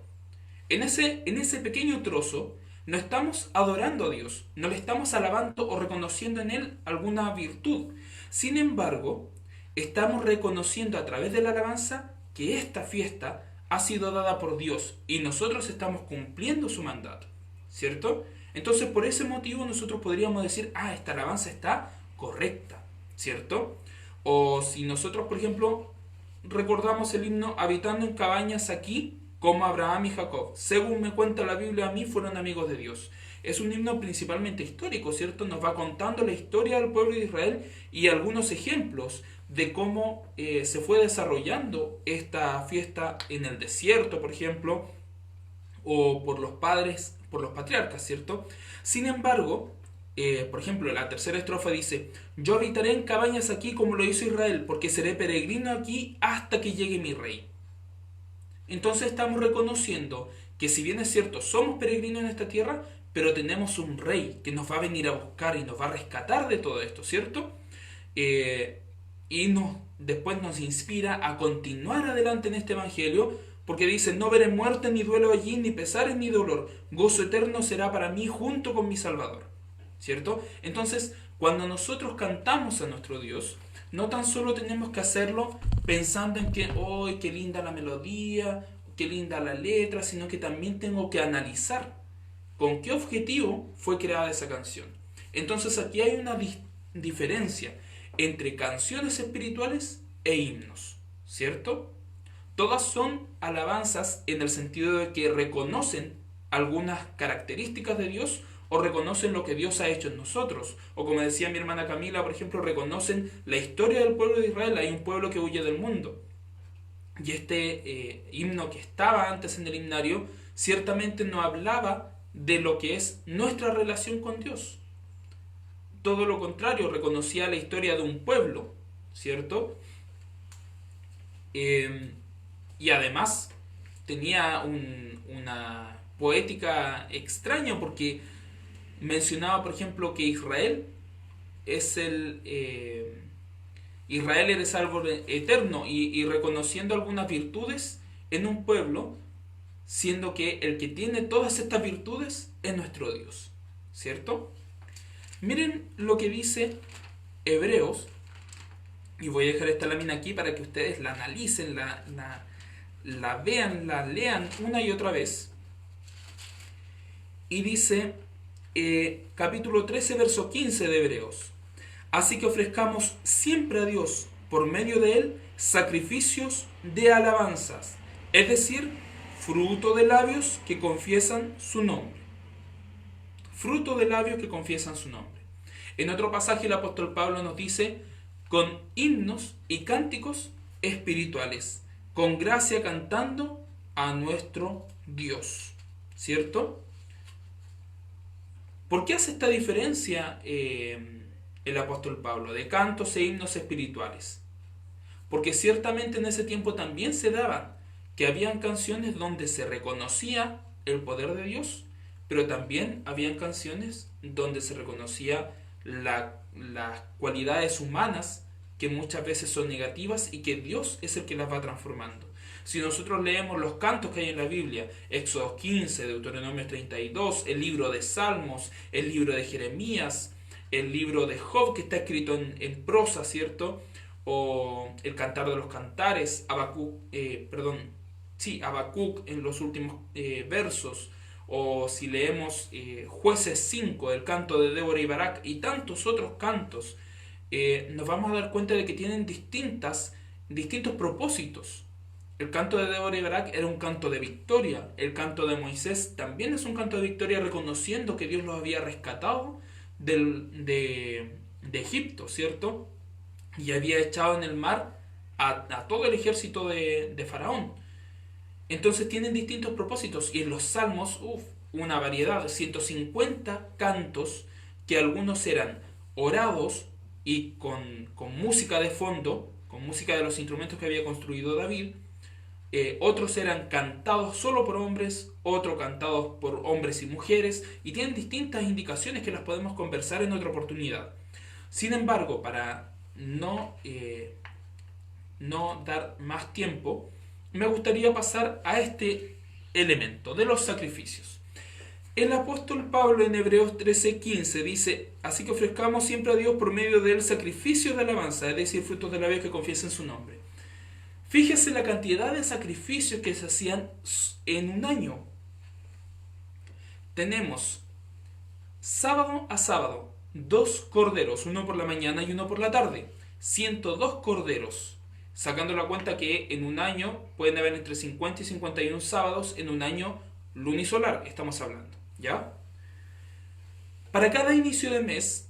En ese pequeño trozo no estamos adorando a Dios, no le estamos alabando o reconociendo en Él alguna virtud. Sin embargo, estamos reconociendo a través de la alabanza que esta fiesta ha sido dada por Dios y nosotros estamos cumpliendo su mandato, ¿cierto? Entonces, por ese motivo nosotros podríamos decir: esta alabanza está correcta, ¿cierto? O si nosotros, por ejemplo, recordamos el himno: habitando en cabañas aquí, como Abraham y Jacob, según me cuenta la Biblia, a mí fueron amigos de Dios. Es un himno principalmente histórico, ¿cierto? Nos va contando la historia del pueblo de Israel y algunos ejemplos de cómo se fue desarrollando esta fiesta en el desierto, por ejemplo, o por los padres, por los patriarcas, ¿cierto? Sin embargo, por ejemplo, la tercera estrofa dice: yo habitaré en cabañas aquí como lo hizo Israel, porque seré peregrino aquí hasta que llegue mi rey. Entonces estamos reconociendo que, si bien es cierto, somos peregrinos en esta tierra, pero tenemos un rey que nos va a venir a buscar y nos va a rescatar de todo esto, ¿cierto? Y después nos inspira a continuar adelante en este evangelio, porque dice: no veré muerte ni duelo allí, ni pesares ni dolor, gozo eterno será para mí junto con mi Salvador, ¿cierto? Entonces, cuando nosotros cantamos a nuestro Dios, no tan solo tenemos que hacerlo pensando en que, ¡oh, qué linda la melodía!, qué linda la letra, sino que también tengo que analizar con qué objetivo fue creada esa canción. Entonces aquí hay una diferencia entre canciones espirituales e himnos, ¿cierto? Todas son alabanzas en el sentido de que reconocen algunas características de Dios o reconocen lo que Dios ha hecho en nosotros. O como decía mi hermana Camila, por ejemplo, reconocen la historia del pueblo de Israel. Hay un pueblo que huye del mundo. Y este himno que estaba antes en el himnario ciertamente no hablaba de lo que es nuestra relación con Dios. Todo lo contrario, reconocía la historia de un pueblo, ¿cierto? Y además tenía una poética extraña porque mencionaba, por ejemplo, que Israel eres algo eterno y reconociendo algunas virtudes en un pueblo, siendo que el que tiene todas estas virtudes es nuestro Dios, ¿cierto? Miren lo que dice Hebreos, y voy a dejar esta lámina aquí para que ustedes la analicen, la vean, la lean una y otra vez. Y dice, capítulo 13, verso 15 de Hebreos: así que ofrezcamos siempre a Dios, por medio de Él, sacrificios de alabanzas, es decir, fruto de labios que confiesan su nombre. Fruto de labios que confiesan su nombre. En otro pasaje el apóstol Pablo nos dice, con himnos y cánticos espirituales, con gracia cantando a nuestro Dios. ¿Cierto? ¿Por qué hace esta diferencia el apóstol Pablo de cantos e himnos espirituales? Porque ciertamente en ese tiempo también se daba que habían canciones donde se reconocía el poder de Dios, pero también habían canciones donde se reconocía las cualidades humanas que muchas veces son negativas y que Dios es el que las va transformando. Si nosotros leemos los cantos que hay en la Biblia, Éxodo 15, Deuteronomio 32, el libro de Salmos, el libro de Jeremías, el libro de Job que está escrito en prosa, ¿cierto? O el Cantar de los Cantares, Habacuc en los últimos versos, o si leemos Jueces 5, el canto de Débora y Barak y tantos otros cantos, nos vamos a dar cuenta de que tienen distintos propósitos. El canto de Débora y Barak era un canto de victoria. El canto de Moisés también es un canto de victoria, reconociendo que Dios los había rescatado de Egipto, ¿cierto? Y había echado en el mar a todo el ejército de Faraón. Entonces tienen distintos propósitos. Y en los salmos, una variedad, 150 cantos, que algunos eran orados y con música de fondo, con música de los instrumentos que había construido David. Otros eran cantados solo por hombres, otros cantados por hombres y mujeres, y tienen distintas indicaciones que las podemos conversar en otra oportunidad. Sin embargo, para no dar más tiempo, me gustaría pasar a este elemento de los sacrificios. El apóstol Pablo en Hebreos 13:15 dice, así que ofrezcamos siempre a Dios por medio del sacrificio de alabanza, es decir, frutos de labios que confiesen su nombre. Fíjese la cantidad de sacrificios que se hacían en un año. Tenemos sábado a sábado 2 corderos, uno por la mañana y uno por la tarde. 102 corderos. Sacando la cuenta que en un año pueden haber entre 50 y 51 sábados en un año lunisolar, estamos hablando, ¿ya? Para cada inicio de mes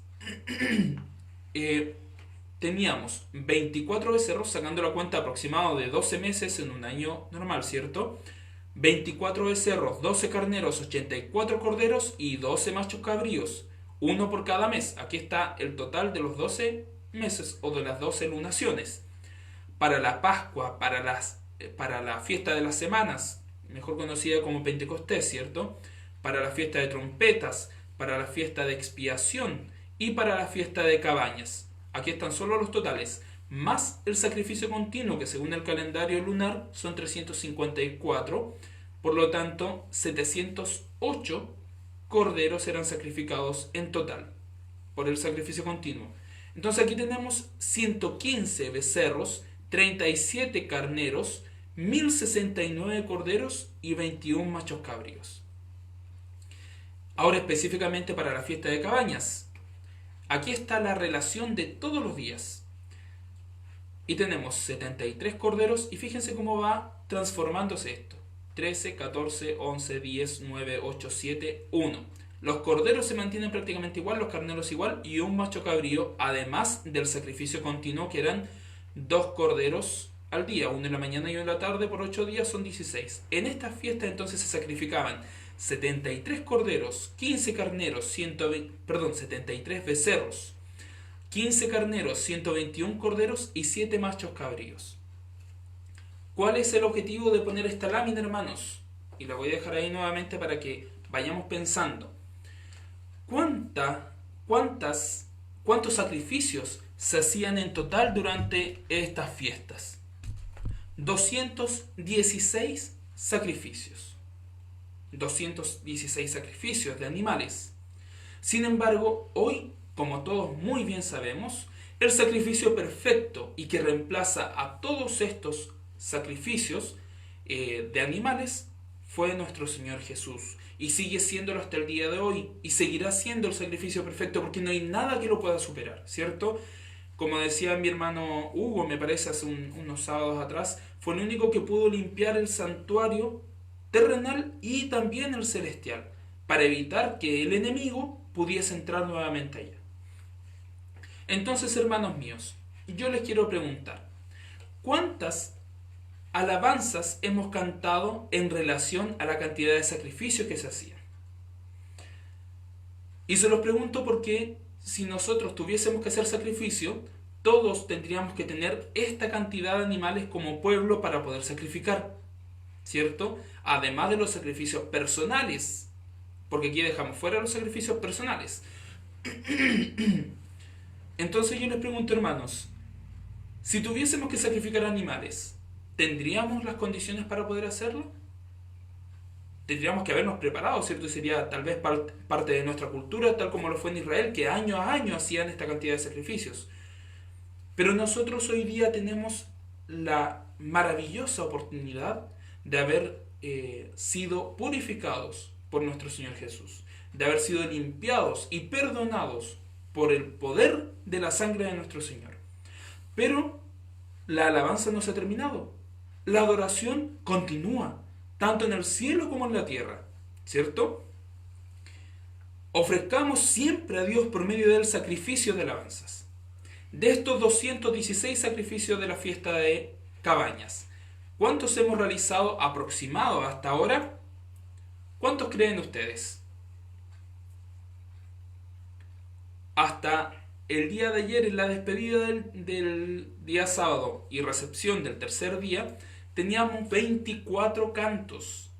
teníamos 24 becerros, sacando la cuenta aproximado de 12 meses en un año normal, ¿cierto? 24 becerros, 12 carneros, 84 corderos y 12 machos cabríos, uno por cada mes. Aquí está el total de los 12 meses o de las 12 lunaciones. Para la Pascua, para la fiesta de las semanas, mejor conocida como Pentecostés, ¿cierto? Para la fiesta de trompetas, para la fiesta de expiación y para la fiesta de cabañas. Aquí están solo los totales, más el sacrificio continuo, que según el calendario lunar son 354, por lo tanto 708 corderos eran sacrificados en total por el sacrificio continuo. Entonces aquí tenemos 115 becerros, 37 carneros, 1069 corderos y 21 machos cabríos. Ahora específicamente para la fiesta de Cabañas. Aquí está la relación de todos los días. Y tenemos 73 corderos y fíjense cómo va transformándose esto. 13, 14, 11, 10, 9, 8, 7, 1. Los corderos se mantienen prácticamente igual, los carneros igual y un macho cabrío, además del sacrificio continuo que eran 2 corderos al día, uno en la mañana y uno en la tarde, por 8 días son 16. En esta fiesta entonces se sacrificaban 73 corderos, 15 carneros, 73 becerros, 15 carneros, 121 corderos y 7 machos cabríos. ¿Cuál es el objetivo de poner esta lámina, hermanos? Y la voy a dejar ahí nuevamente para que vayamos pensando. ¿Cuántos sacrificios se hacían en total durante estas fiestas? 216 sacrificios. 216 sacrificios de animales. Sin embargo, hoy, como todos muy bien sabemos, el sacrificio perfecto y que reemplaza a todos estos sacrificios de animales fue nuestro Señor Jesús. Y sigue siéndolo hasta el día de hoy. Y seguirá siendo el sacrificio perfecto porque no hay nada que lo pueda superar, ¿cierto? Como decía mi hermano Hugo, me parece hace unos sábados atrás, fue el único que pudo limpiar el santuario terrenal y también el celestial, para evitar que el enemigo pudiese entrar nuevamente allá. Entonces, hermanos míos, yo les quiero preguntar, ¿cuántas alabanzas hemos cantado en relación a la cantidad de sacrificios que se hacían? Y se los pregunto porque si nosotros tuviésemos que hacer sacrificio, todos tendríamos que tener esta cantidad de animales como pueblo para poder sacrificar, ¿cierto? Además de los sacrificios personales, porque aquí dejamos fuera los sacrificios personales. Entonces yo les pregunto, hermanos, si tuviésemos que sacrificar animales, ¿tendríamos las condiciones para poder hacerlo? Tendríamos que habernos preparado, ¿cierto? Y sería tal vez parte de nuestra cultura, tal como lo fue en Israel, que año a año hacían esta cantidad de sacrificios. Pero nosotros hoy día tenemos la maravillosa oportunidad de haber sido purificados por nuestro Señor Jesús, de haber sido limpiados y perdonados por el poder de la sangre de nuestro Señor. Pero la alabanza no se ha terminado. La adoración continúa, tanto en el cielo como en la tierra, ¿cierto? Ofrezcamos siempre a Dios por medio del sacrificio de alabanzas. De estos 216 sacrificios de la fiesta de Cabañas, ¿cuántos hemos realizado aproximado hasta ahora? ¿Cuántos creen ustedes? Hasta el día de ayer, en la despedida del día sábado y recepción del tercer día, teníamos 24 cantos.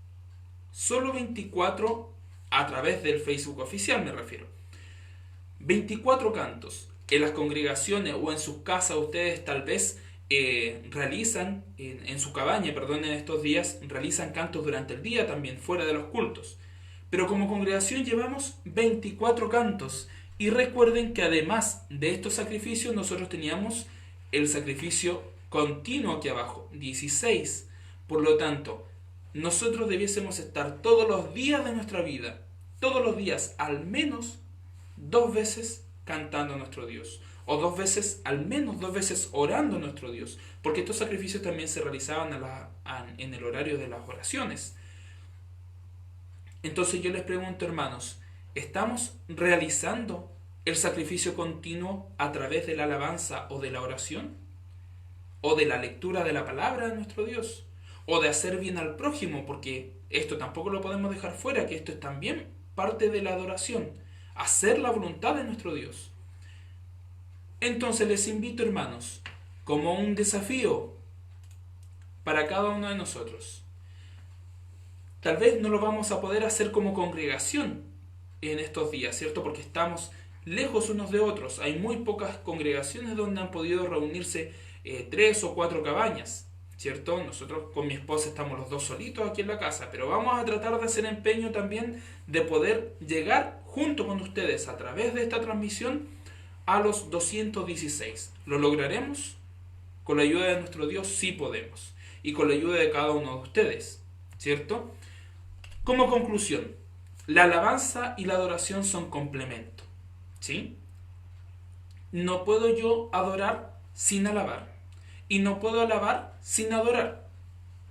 Solo 24 a través del Facebook oficial, me refiero. 24 cantos. En las congregaciones o en sus casas ustedes tal vez realizan, en su cabaña, en estos días, realizan cantos durante el día también, fuera de los cultos. Pero como congregación llevamos 24 cantos. Y recuerden que además de estos sacrificios, nosotros teníamos el sacrificio continuo aquí abajo, 16. Por lo tanto, nosotros debiésemos estar todos los días de nuestra vida, todos los días, al menos 2 veces cantando a nuestro Dios. O 2 veces, al menos 2 veces orando a nuestro Dios. Porque estos sacrificios también se realizaban en el horario de las oraciones. Entonces yo les pregunto, hermanos, ¿estamos realizando el sacrificio continuo a través de la alabanza o de la oración? ¿O de la lectura de la palabra de nuestro Dios? ¿O de hacer bien al prójimo? Porque esto tampoco lo podemos dejar fuera, que esto es también parte de la adoración. Hacer la voluntad de nuestro Dios. Entonces les invito, hermanos, como un desafío para cada uno de nosotros. Tal vez no lo vamos a poder hacer como congregación en estos días, ¿cierto? Porque estamos lejos unos de otros. Hay muy pocas congregaciones donde han podido reunirse 3 o 4 cabañas, ¿cierto? Nosotros con mi esposa estamos los 2 solitos aquí en la casa, pero vamos a tratar de hacer empeño también de poder llegar junto con ustedes a través de esta transmisión a los 216. ¿Lo lograremos? Con la ayuda de nuestro Dios sí podemos. y con la ayuda de cada uno de ustedes, ¿cierto? Como conclusión, la alabanza y la adoración son complemento, ¿sí? No puedo yo adorar sin alabar, y no puedo alabar sin adorar,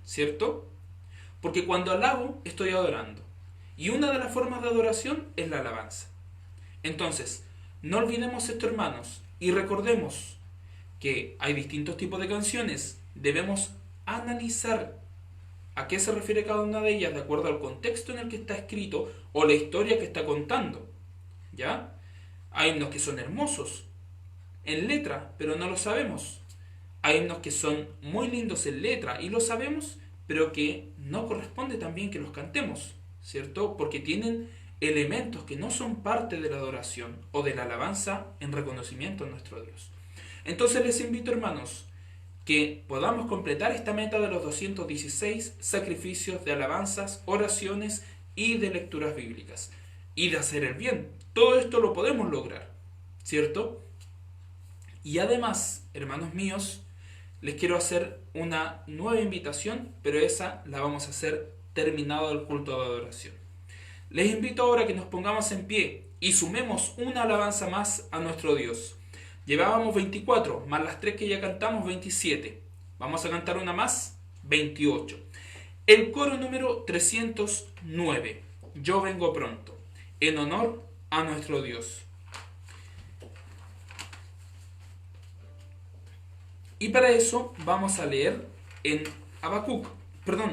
¿cierto? Porque cuando alabo, estoy adorando. Y una de las formas de adoración es la alabanza. Entonces, no olvidemos esto, hermanos, y recordemos que hay distintos tipos de canciones. Debemos analizar a qué se refiere cada una de ellas de acuerdo al contexto en el que está escrito o la historia que está contando, ¿ya? Hay himnos que son hermosos en letra, pero no lo sabemos. Hay himnos que son muy lindos en letra y lo sabemos, pero que no corresponde también que los cantemos, ¿cierto? Porque tienen elementos que no son parte de la adoración o de la alabanza en reconocimiento a nuestro Dios. Entonces les invito, hermanos, que podamos completar esta meta de los 216 sacrificios de alabanzas, oraciones y de lecturas bíblicas. Y de hacer el bien. Todo esto lo podemos lograr, ¿cierto? Y además, hermanos míos, les quiero hacer una nueva invitación, pero esa la vamos a hacer terminado el culto de adoración. Les invito ahora a que nos pongamos en pie y sumemos una alabanza más a nuestro Dios. Llevábamos 24, más las 3 que ya cantamos, 27. Vamos a cantar una más, 28. El coro número 309. Yo vengo pronto, en honor a nuestro Dios. Y para eso vamos a leer en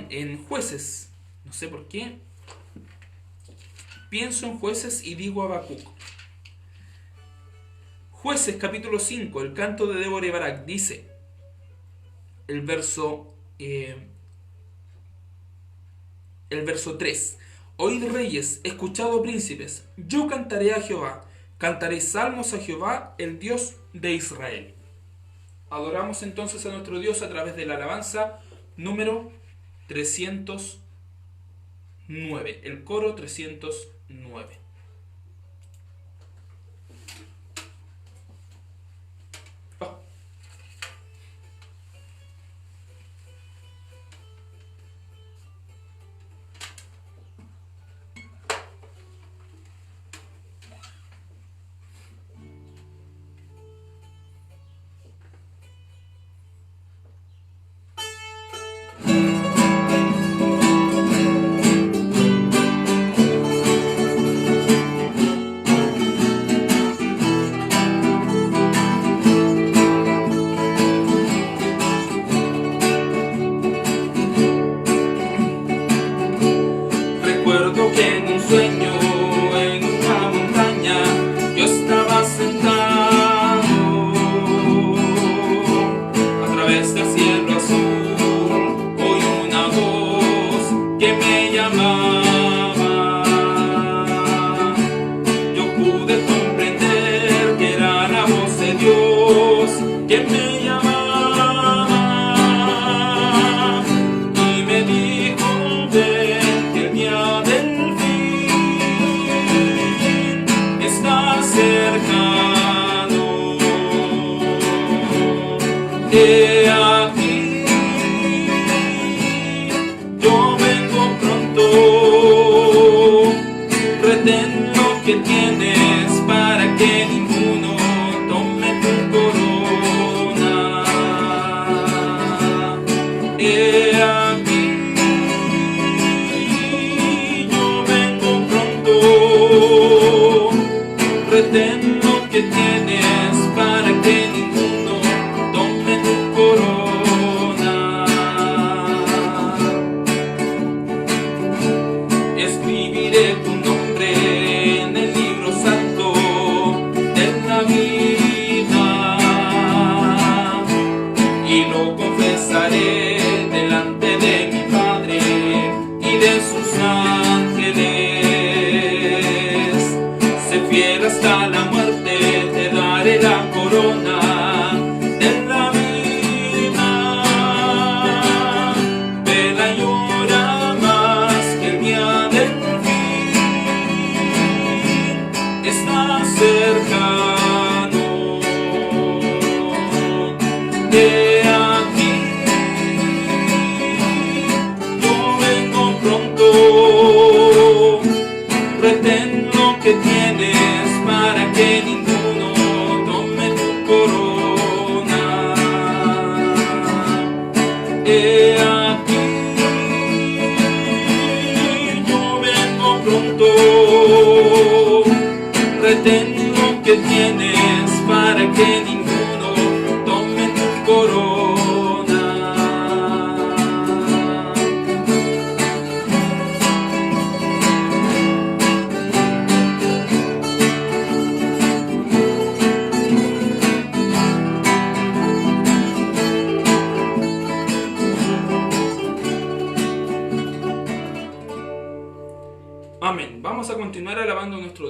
en Jueces. No sé por qué. Pienso en Jueces y digo Habacuc. Jueces capítulo 5, el canto de Débora y Barak, dice el verso 3. Oíd reyes, escuchad príncipes, yo cantaré a Jehová, cantaré salmos a Jehová, el Dios de Israel. Adoramos entonces a nuestro Dios a través de la alabanza número 309, el coro 309. Recuerdo que en un sueño, en una montaña, yo estaba sentado a través del cielo azul. Oí una voz que me llamaba. Yo pude comprender que era la voz de Dios que me llamaba y me dijo: ven, que el día del fin está cercano. He aquí, yo vengo pronto. Retén lo que tienes para que ninguno tome tu corona. He aquí, yo vengo pronto. Retén lo que tienes para que ninguno tome tu corona. Escribiré tu nombre en el libro santo de la vida y lo confesaré delante de mi Padre y de sus ángeles. Sé fiel hasta la muerte, te daré la corona de la vida. Vela y ora más, que el día del fin está cercano. He aquí,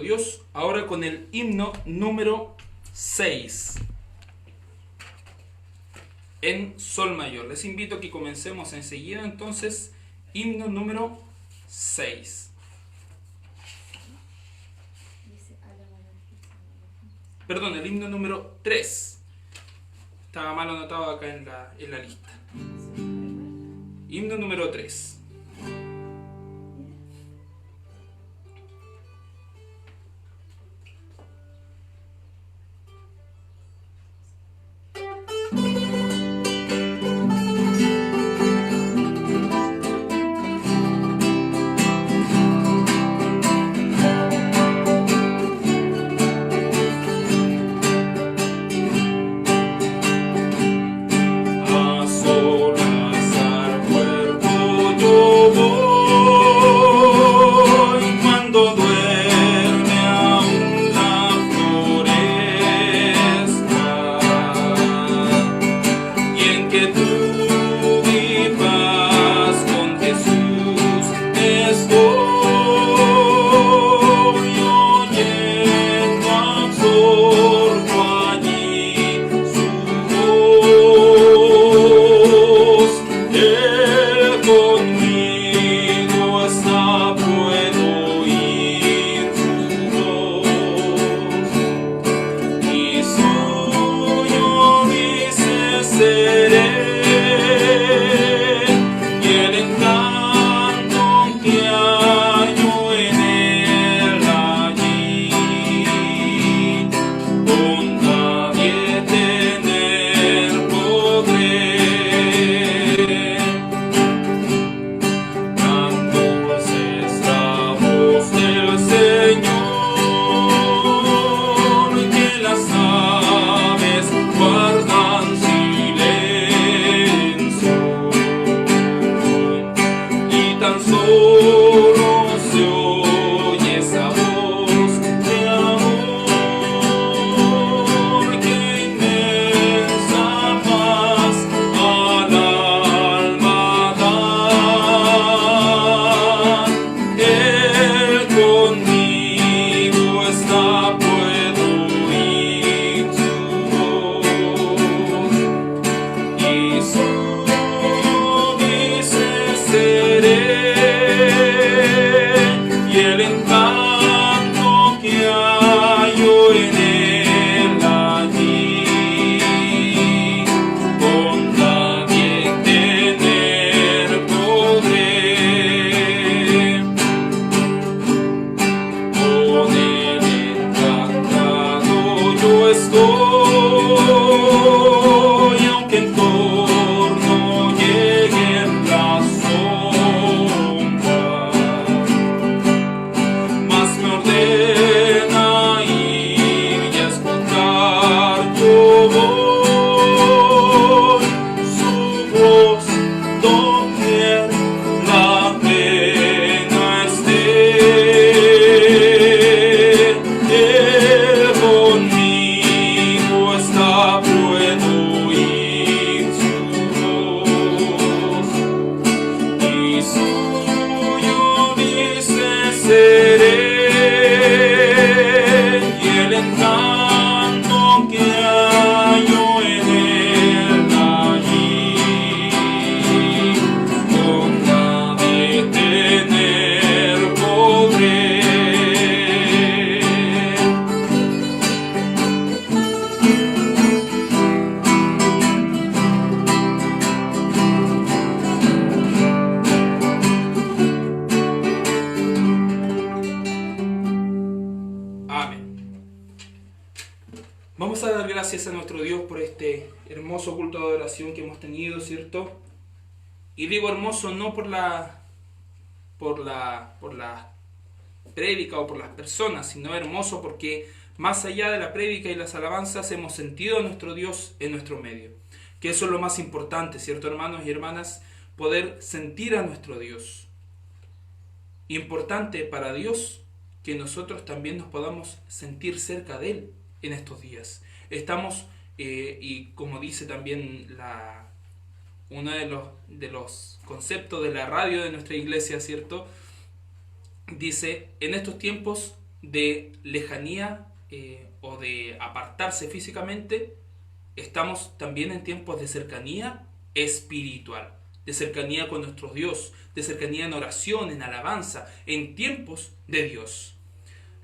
Dios, ahora con el himno número 6 en sol mayor. Les invito a que comencemos enseguida entonces, himno número 6. Perdón, el himno número 3. Estaba mal anotado acá en la lista. Himno número 3. Vamos a dar gracias a nuestro Dios por este hermoso culto de adoración que hemos tenido, ¿cierto? Y digo hermoso no por la prédica o por las personas, sino hermoso porque más allá de la prédica y las alabanzas hemos sentido a nuestro Dios en nuestro medio. Que eso es lo más importante, ¿cierto, hermanos y hermanas? Poder sentir a nuestro Dios. Importante para Dios que nosotros también nos podamos sentir cerca de Él en estos días. Estamos, y como dice también uno de los conceptos de la radio de nuestra iglesia, ¿cierto? Dice, en estos tiempos de lejanía o de apartarse físicamente, estamos también en tiempos de cercanía espiritual, de cercanía con nuestro Dios, de cercanía en oración, en alabanza, en tiempos de Dios.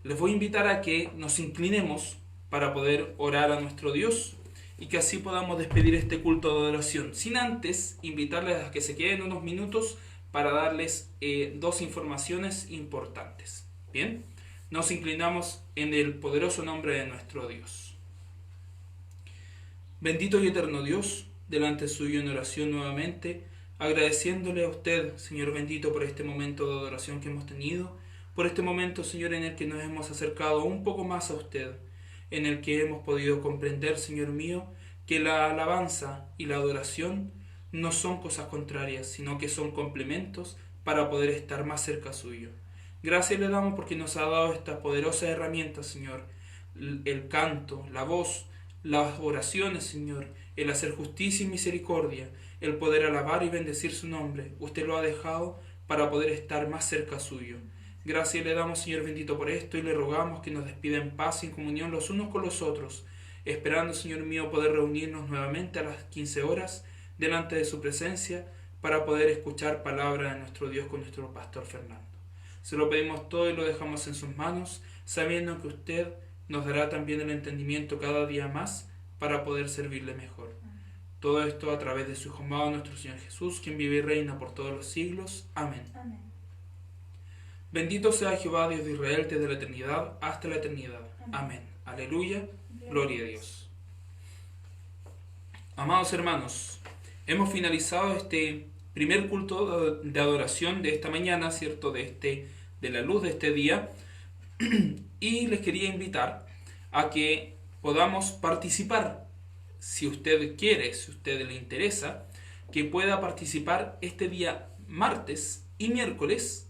Les voy a invitar a que nos inclinemos para poder orar a nuestro Dios y que así podamos despedir este culto de adoración, sin antes invitarles a que se queden unos minutos para darles dos informaciones importantes. Bien, nos inclinamos en el poderoso nombre de nuestro Dios. Bendito y eterno Dios, delante suyo en oración nuevamente, agradeciéndole a usted, Señor bendito, por este momento de adoración que hemos tenido, por este momento, Señor, en el que nos hemos acercado un poco más a usted, en el que hemos podido comprender, Señor mío, que la alabanza y la adoración no son cosas contrarias, sino que son complementos para poder estar más cerca suyo. Gracias le damos porque nos ha dado estas poderosas herramientas, Señor, el canto, la voz, las oraciones, Señor, el hacer justicia y misericordia, el poder alabar y bendecir su nombre. Usted lo ha dejado para poder estar más cerca suyo. Gracias le damos, Señor bendito, por esto y le rogamos que nos despida en paz y en comunión los unos con los otros, esperando, Señor mío, poder reunirnos nuevamente a las 15 horas delante de su presencia para poder escuchar palabra de nuestro Dios con nuestro pastor Fernando. Se lo pedimos todo y lo dejamos en sus manos, sabiendo que usted nos dará también el entendimiento cada día más para poder servirle mejor. Todo esto a través de su Hijo amado, nuestro Señor Jesús, quien vive y reina por todos los siglos. Amén. Amén. Bendito sea Jehová, Dios de Israel, desde la eternidad hasta la eternidad. Amén. Aleluya. Gloria a Dios. Amados hermanos, hemos finalizado este primer culto de adoración de esta mañana, ¿cierto? De la luz de este día. Y les quería invitar a que podamos participar, si usted quiere, si usted le interesa, que pueda participar este día martes y miércoles.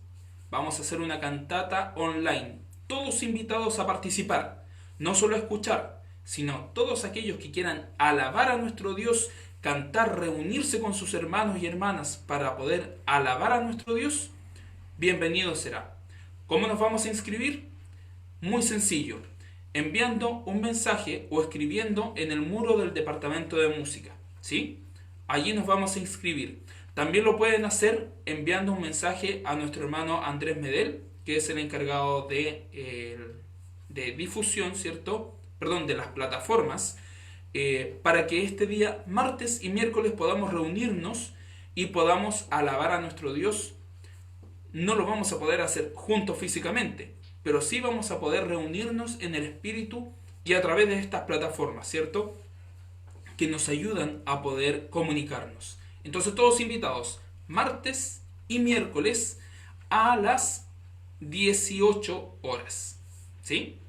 Vamos a hacer una cantata online. Todos invitados a participar, no solo a escuchar, sino todos aquellos que quieran alabar a nuestro Dios, cantar, reunirse con sus hermanos y hermanas para poder alabar a nuestro Dios, bienvenido será. ¿Cómo nos vamos a inscribir? Muy sencillo, enviando un mensaje o escribiendo en el muro del departamento de música, ¿sí? Allí nos vamos a inscribir. También lo pueden hacer enviando un mensaje a nuestro hermano Andrés Medel, que es el encargado de difusión, ¿cierto? Perdón, de las plataformas, para que este día, martes y miércoles, podamos reunirnos y podamos alabar a nuestro Dios. No lo vamos a poder hacer juntos físicamente, pero sí vamos a poder reunirnos en el Espíritu y a través de estas plataformas, ¿cierto? Que nos ayudan a poder comunicarnos. Entonces todos invitados, martes y miércoles a las 18 horas, ¿sí?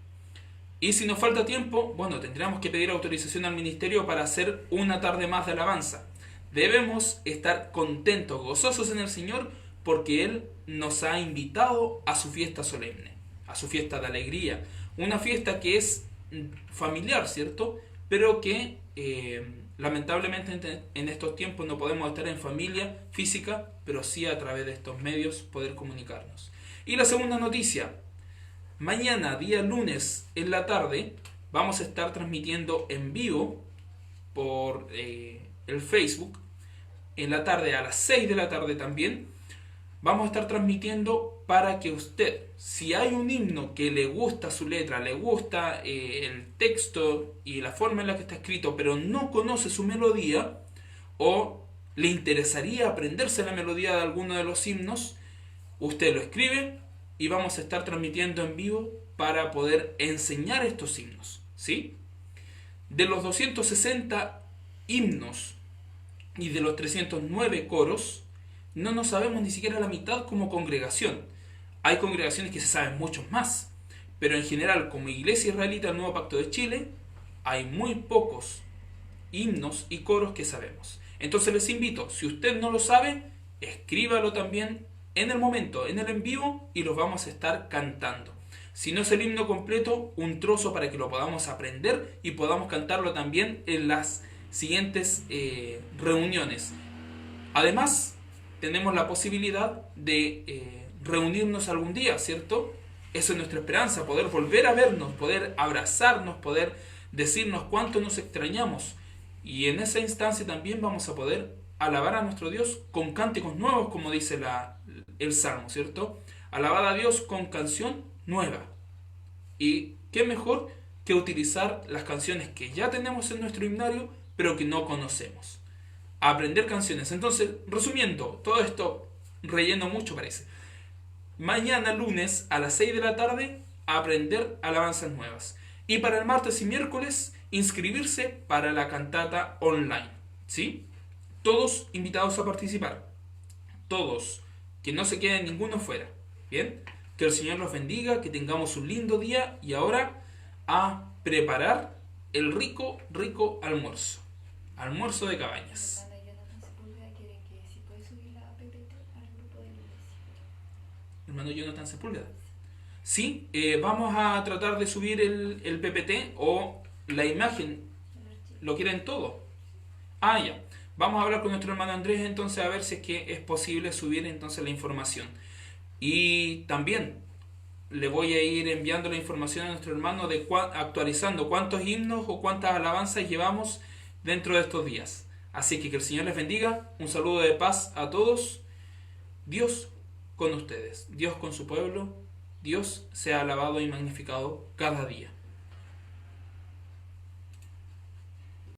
Y si nos falta tiempo, bueno, tendríamos que pedir autorización al ministerio para hacer una tarde más de alabanza. Debemos estar contentos, gozosos en el Señor, porque Él nos ha invitado a su fiesta solemne, a su fiesta de alegría. Una fiesta que es familiar, ¿cierto? Pero que lamentablemente en estos tiempos no podemos estar en familia física, pero sí a través de estos medios poder comunicarnos. Y la segunda noticia, mañana, día lunes, en la tarde, vamos a estar transmitiendo en vivo por el Facebook, en la tarde a las 6 de la tarde también, vamos a estar transmitiendo para que usted, si hay un himno que le gusta su letra, le gusta el texto y la forma en la que está escrito, pero no conoce su melodía, o le interesaría aprenderse la melodía de alguno de los himnos, usted lo escribe y vamos a estar transmitiendo en vivo para poder enseñar estos himnos, ¿sí? De los 260 himnos y de los 309 coros, no nos sabemos ni siquiera la mitad como congregación. Hay congregaciones que se saben muchos más, pero en general, como Iglesia Israelita del Nuevo Pacto de Chile, hay muy pocos himnos y coros que sabemos. Entonces les invito, si usted no lo sabe, escríbalo también en el momento, en el en vivo, y los vamos a estar cantando. Si no es el himno completo, un trozo para que lo podamos aprender y podamos cantarlo también en las siguientes reuniones. Además, tenemos la posibilidad de reunirnos algún día, ¿cierto? Esa es nuestra esperanza, poder volver a vernos, poder abrazarnos, poder decirnos cuánto nos extrañamos. Y en esa instancia también vamos a poder alabar a nuestro Dios con cánticos nuevos, como dice el Salmo, ¿cierto? Alabar a Dios con canción nueva. Y qué mejor que utilizar las canciones que ya tenemos en nuestro himnario, pero que no conocemos. Aprender canciones. Entonces, resumiendo, todo esto relleno mucho parece. Mañana lunes a las 6 de la tarde, aprender alabanzas nuevas. Y para el martes y miércoles, inscribirse para la cantata online. ¿Sí? Todos invitados a participar. Todos. Que no se quede ninguno fuera. ¿Bien? Que el Señor los bendiga, que tengamos un lindo día. Y ahora a preparar el rico, rico almuerzo. Almuerzo de Cabañas. Hermano Jonathan Sepúlveda. Sí, vamos a tratar de subir el PPT o la imagen. ¿Lo quieren todo? Ah, ya. Vamos a hablar con nuestro hermano Andrés entonces a ver si es que es posible subir entonces la información. Y también le voy a ir enviando la información a nuestro hermano de actualizando cuántos himnos o cuántas alabanzas llevamos dentro de estos días. Así que el Señor les bendiga. Un saludo de paz a todos. Dios con ustedes, Dios con su pueblo, Dios sea alabado y magnificado cada día.